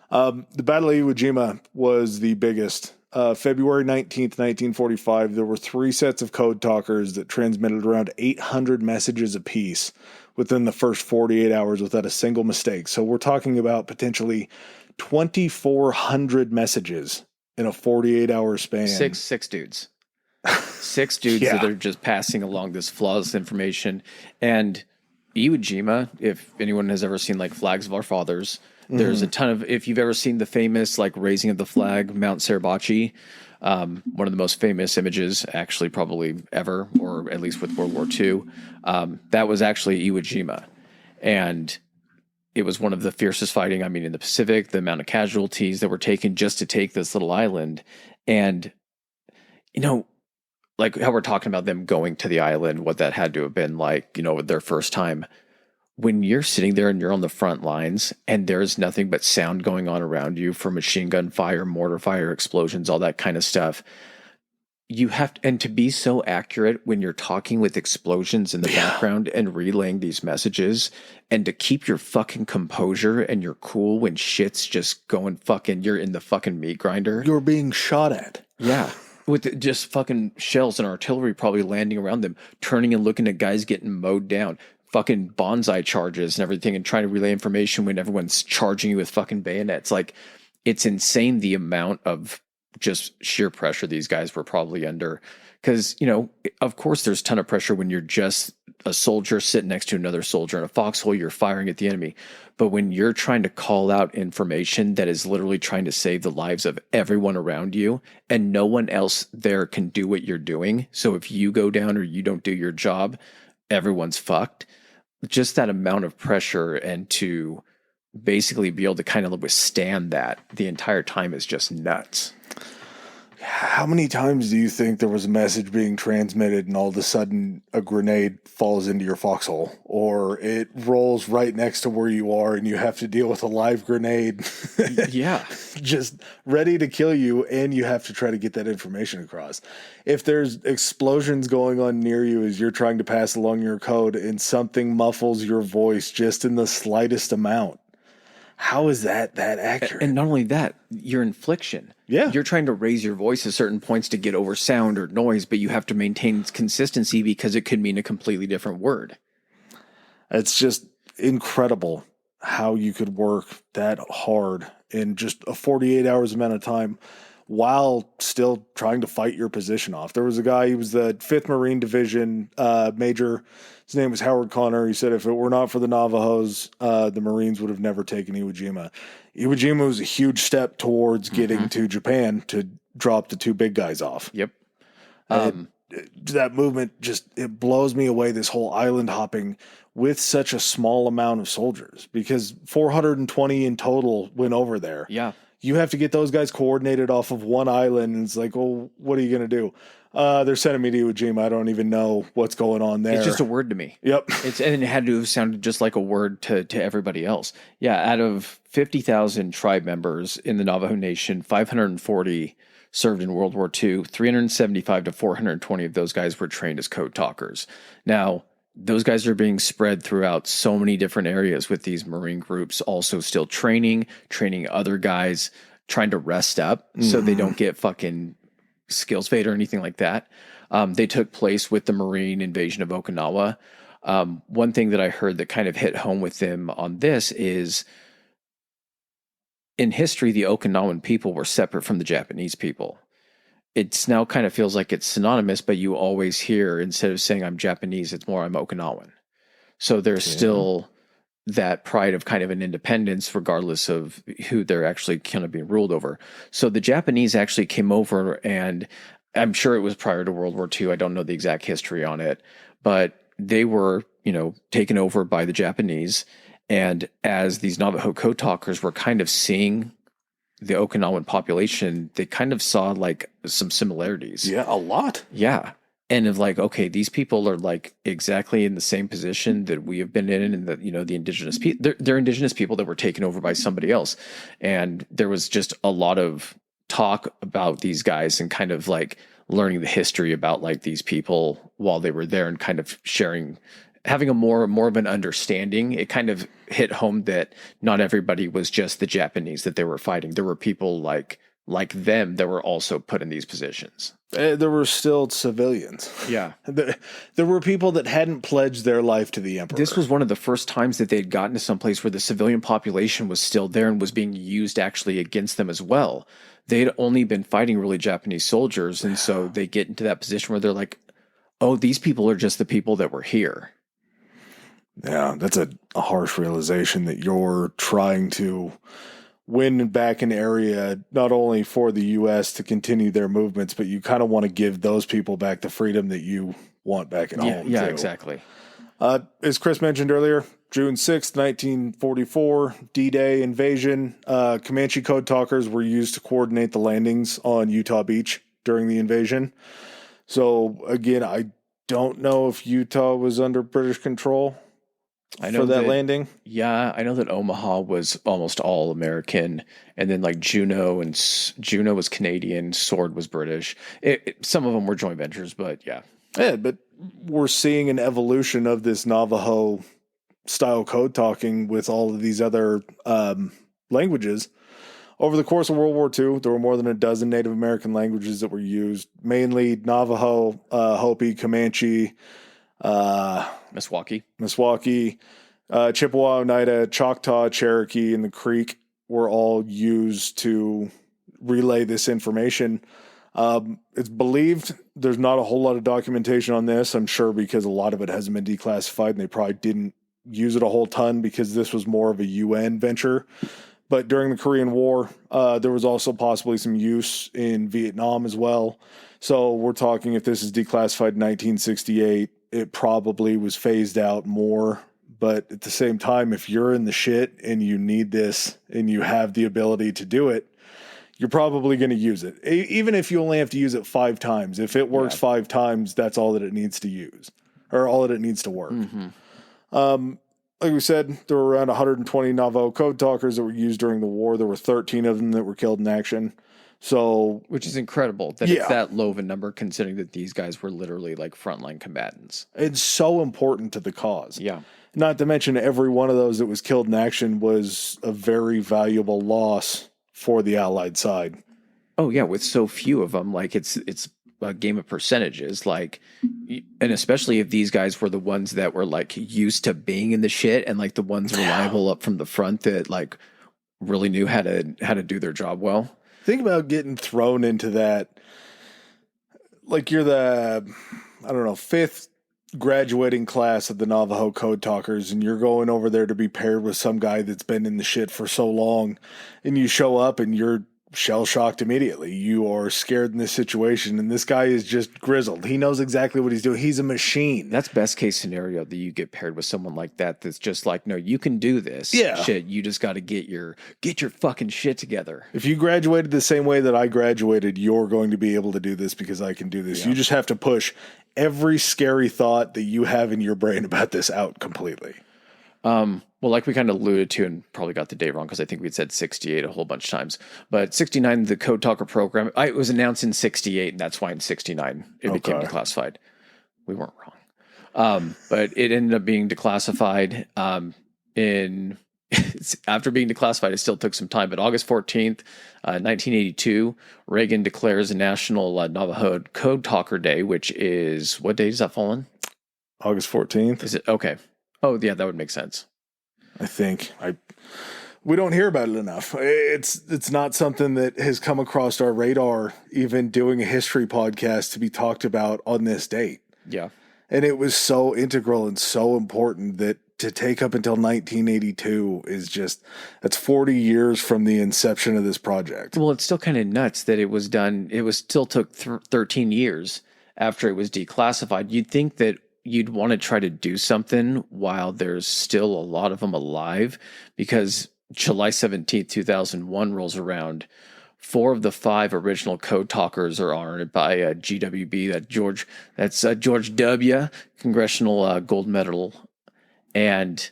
The Battle of Iwo Jima was the biggest. February 19th, 1945, there were 3 sets of code talkers that transmitted around 800 messages apiece within the first 48 hours without a single mistake. So we're talking about potentially 2,400 messages in a 48-hour span. Six dudes. 6 dudes that are just passing along this flawless information. And Iwo Jima, if anyone has ever seen like Flags of Our Fathers, there's a ton of, if you've ever seen the famous like raising of the flag, Mount Suribachi, one of the most famous images actually probably ever, or at least with World War II, that was actually Iwo Jima. And it was one of the fiercest fighting, I mean, in the Pacific, the amount of casualties that were taken just to take this little island. And, you know, like how we're talking about them going to the island, what that had to have been like, you know, their first time. When you're sitting there and you're on the front lines and there's nothing but sound going on around you from machine gun fire, mortar fire, explosions, all that kind of stuff, you have to, and to be so accurate when you're talking with explosions in the background and relaying these messages, and to keep your fucking composure and your cool when shit's just going fucking, you're in the fucking meat grinder. You're being shot at. Yeah. With just fucking shells and artillery probably landing around them, turning and looking at guys getting mowed down, fucking bonsai charges and everything, and trying to relay information when everyone's charging you with fucking bayonets. Like, it's insane the amount of just sheer pressure these guys were probably under. Because, you know, of course there's a ton of pressure when you're just a soldier sitting next to another soldier in a foxhole, you're firing at the enemy. But when you're trying to call out information that is literally trying to save the lives of everyone around you, and no one else there can do what you're doing, so if you go down or you don't do your job, everyone's fucked. Just that amount of pressure, and to basically be able to kind of withstand that the entire time is just nuts. How many times do you think there was a message being transmitted and all of a sudden a grenade falls into your foxhole, or it rolls right next to where you are and you have to deal with a live grenade? Yeah. Just ready to kill you, and you have to try to get that information across. If there's explosions going on near you as you're trying to pass along your code and something muffles your voice just in the slightest amount, how is that accurate? And not only that, your inflection. Yeah. You're trying to raise your voice at certain points to get over sound or noise, but you have to maintain consistency because it could mean a completely different word. It's just incredible how you could work that hard in just a 48 hours amount of time while still trying to fight your position off. There was a guy, he was the 5th Marine Division major. His name was Howard Connor. He said if it were not for the Navajos, the Marines would have never taken Iwo Jima. Iwo Jima was a huge step towards getting to Japan to drop the 2 big guys off. Yep. That movement just, it blows me away, this whole island hopping with such a small amount of soldiers, because 420 in total went over there. Yeah. You have to get those guys coordinated off of one island, and it's like, well, what are you going to do? They're sending me to Iwo Jima. I don't even know what's going on there. It's just a word to me. Yep. And it had to have sounded just like a word to everybody else. Yeah, out of 50,000 tribe members in the Navajo Nation, 540 served in World War II. 375 to 420 of those guys were trained as code talkers. Now, those guys are being spread throughout so many different areas with these Marine groups, also still training other guys, trying to rest up so they don't get fucking skills fade or anything like that. They took place with the Marine invasion of Okinawa. One thing that I heard that kind of hit home with them on this is in history, the Okinawan people were separate from the Japanese people. It's now kind of feels like it's synonymous, but you always hear, instead of saying I'm Japanese, it's more I'm Okinawan. So there's still that pride of kind of an independence, regardless of who they're actually kind of being ruled over. So the Japanese actually came over, and I'm sure it was prior to World War II. I don't know the exact history on it, but they were, taken over by the Japanese. And as these Navajo code talkers were kind of seeing the Okinawan population, they kind of saw like some similarities. Yeah, a lot. Yeah. And of like, okay, these people are like exactly in the same position that we have been in, and that, the indigenous people, they're indigenous people that were taken over by somebody else. And there was just a lot of talk about these guys and kind of like learning the history about like these people while they were there, and kind of having a more of an understanding. It kind of hit home that not everybody was just the Japanese that they were fighting. There were people like them that were also put in these positions. There were still civilians. Yeah. There were people that hadn't pledged their life to the emperor. This was one of the first times that they'd gotten to some place where the civilian population was still there and was being used actually against them as well. They'd only been fighting really Japanese soldiers. And so they get into that position where they're like, oh, these people are just the people that were here. Yeah, that's a harsh realization that you're trying to win back an area, not only for the U.S. to continue their movements, but you kind of want to give those people back the freedom that you want back at home. Yeah, too. exactly. As Chris mentioned earlier, June 6th, 1944, D-Day invasion. Comanche code talkers were used to coordinate the landings on Utah Beach during the invasion. So, again, I don't know if Utah was under British control. I know for that landing. Yeah, I know that Omaha was almost all American, and then like Juneau was Canadian, Sword was British. Some of them were joint ventures, but yeah. Yeah, but we're seeing an evolution of this Navajo style code talking with all of these other languages. Over the course of World War II, there were more than a dozen Native American languages that were used, mainly Navajo, Hopi, Comanche, Meskwaki, Chippewa, Oneida, Choctaw, Cherokee, and the Creek were all used to relay this information. It's believed there's not a whole lot of documentation on this, I'm sure, because a lot of it hasn't been declassified, and they probably didn't use it a whole ton because this was more of a UN venture. But during the Korean War, there was also possibly some use in Vietnam as well. So we're talking, if this is declassified in 1968, it probably was phased out more. But at the same time, if you're in the shit and you need this and you have the ability to do it, you're probably going to use it. Even if you only have to use it 5 times. If it works 5 times, that's all that it needs to use, or all that it needs to work. Mm-hmm. Like we said, there were around 120 Navajo code talkers that were used during the war. There were 13 of them that were killed in action. So, which is incredible that it's that low of a number, considering that these guys were literally like frontline combatants. It's so important to the cause. Yeah. Not to mention every one of those that was killed in action was a very valuable loss for the Allied side. Oh yeah, with so few of them, like it's a game of percentages, like, and especially if these guys were the ones that were like used to being in the shit and like the ones reliable up from the front that like really knew how to do their job well. Think about getting thrown into that. Like you're the, 5th graduating class of the Navajo Code Talkers, and you're going over there to be paired with some guy that's been in the shit for so long, and you show up and you're shell-shocked immediately. You are scared in this situation, and this guy is just grizzled. He knows exactly what he's doing. He's a machine. That's best case scenario, that you get paired with someone like that that's just like, no, you can do this. Yeah. Shit, you just got to get your fucking shit together. If you graduated the same way that I graduated, you're going to be able to do this because I can do this. Yeah. You just have to push every scary thought that you have in your brain about this out completely. Well, like we kind of alluded to, and probably got the date wrong because I think we'd said 68 a whole bunch of times. But 69, the Code Talker program, it was announced in 68, and that's why in 69 it became declassified. We weren't wrong. But it ended up being declassified after being declassified, it still took some time. But August 14th, 1982, Reagan declares a National Navajo Code Talker Day, which is, what day does that fall on? August 14th. Is it? Okay. Oh, yeah, that would make sense. I think. We don't hear about it enough. It's not something that has come across our radar, even doing a history podcast to be talked about on this date. Yeah. And it was so integral and so important that to take up until 1982 is just, that's 40 years from the inception of this project. Well, it's still kind of nuts that it was done. It was still took 13 years after it was declassified. You'd think that you'd want to try to do something while there's still a lot of them alive, because July 17th, 2001 rolls around. 4 of the 5 original code talkers are honored by GWB. That's George W. Congressional Gold Medal, and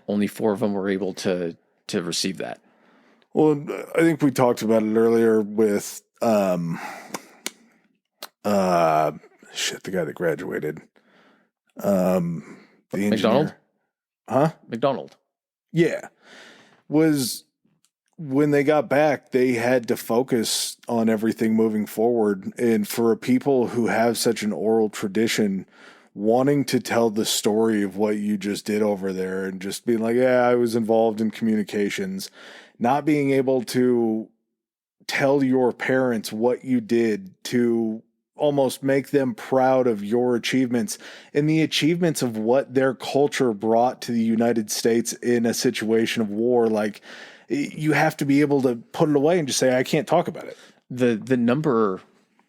only 4 of them were able to receive that. Well, I think we talked about it earlier with the guy that graduated. The engineer. McDonald? Huh? McDonald. Yeah. Was when they got back, they had to focus on everything moving forward. And for people who have such an oral tradition, wanting to tell the story of what you just did over there and just being like, yeah, I was involved in communications, not being able to tell your parents what you did to almost make them proud of your achievements and the achievements of what their culture brought to the United States in a situation of war. Like, you have to be able to put it away and just say, I can't talk about it. The number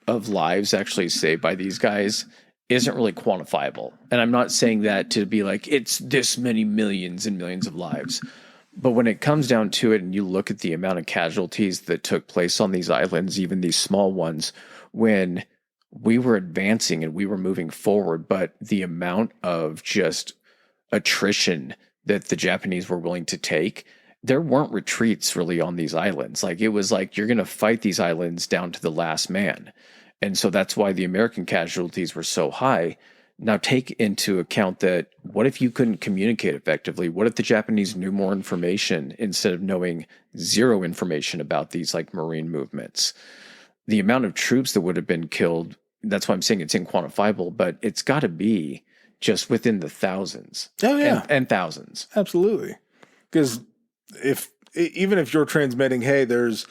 of lives actually saved by these guys isn't really quantifiable. And I'm not saying that to be like, it's this many millions and millions of lives. But when it comes down to it and you look at the amount of casualties that took place on these islands, even these small ones, when we were advancing and we were moving forward, but the amount of just attrition that the Japanese were willing to take, there weren't retreats really on these islands. Like, it was like, you're going to fight these islands down to the last man. And so that's why the American casualties were so high. Now take into account that, what if you couldn't communicate effectively? What if the Japanese knew more information instead of knowing zero information about these like Marine movements? The amount of troops that would have been killed, that's why I'm saying it's inquantifiable, but it's got to be just within the thousands. Oh, yeah. And thousands. Absolutely. Because even if you're transmitting, hey, there's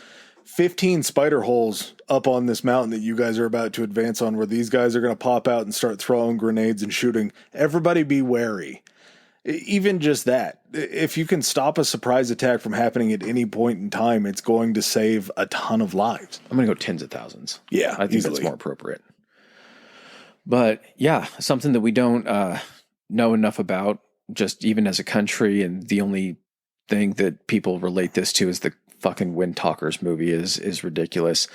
15 spider holes up on this mountain that you guys are about to advance on, where these guys are going to pop out and start throwing grenades and shooting, everybody be wary. Even just that, if you can stop a surprise attack from happening at any point in time, it's going to save a ton of lives. I'm going to go tens of thousands. Yeah, I think that's more appropriate. But yeah, something that we don't know enough about, just even as a country, and the only thing that people relate this to is the fucking Wind Talkers movie is ridiculous.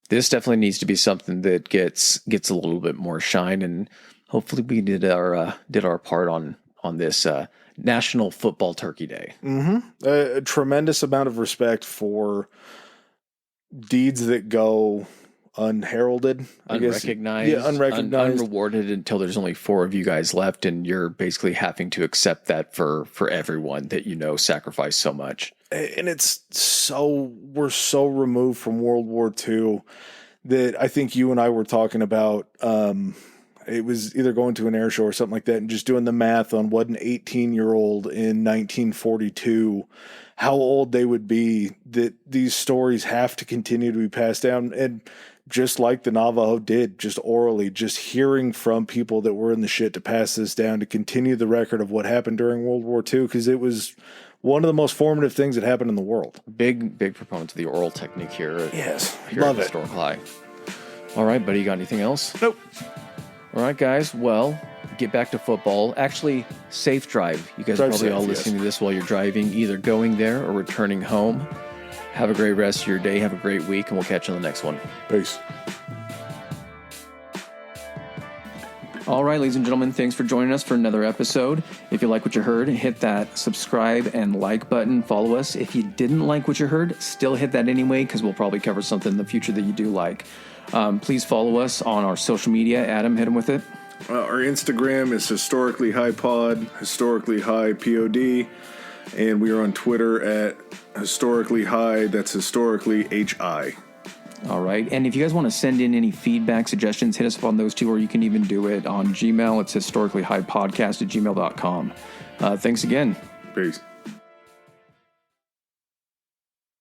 This definitely needs to be something that gets a little bit more shine, and hopefully we did our part on this National Football Turkey Day. Mm-hmm. A tremendous amount of respect for deeds that go unheralded, unrecognized, unrecognized, unrewarded, until there's only 4 of you guys left, and you're basically having to accept that for everyone that sacrificed so much. And we're so removed from World War II that I think you and I were talking about. It was either going to an air show or something like that, and just doing the math on what an 18-year-old in 1942, how old they would be, that these stories have to continue to be passed down. And just like the Navajo did, just orally, just hearing from people that were in the shit to pass this down, to continue the record of what happened during World War II, because it was one of the most formative things that happened in the world. Big proponent of the oral technique here. Yes, love it. Historical High. All right, buddy, you got anything else? Nope. All right, guys. Well, get back to football. Actually, safe drive. You guys are probably all listening to this while you're driving, either going there or returning home. Have a great rest of your day. Have a great week, and we'll catch you on the next one. Peace. All right, ladies and gentlemen, thanks for joining us for another episode. If you like what you heard, hit that subscribe and like button. Follow us. If you didn't like what you heard, still hit that anyway, because we'll probably cover something in the future that you do like. Please follow us on our social media. Adam, hit him with it. Our Instagram is Historically High Pod, Historically High POD, and we are on Twitter at Historically High. That's Historically HI. All right. And if you guys want to send in any feedback, suggestions, hit us up on those two, or you can even do it on Gmail. It's historicallyhighpodcast@gmail.com. Thanks again. Peace.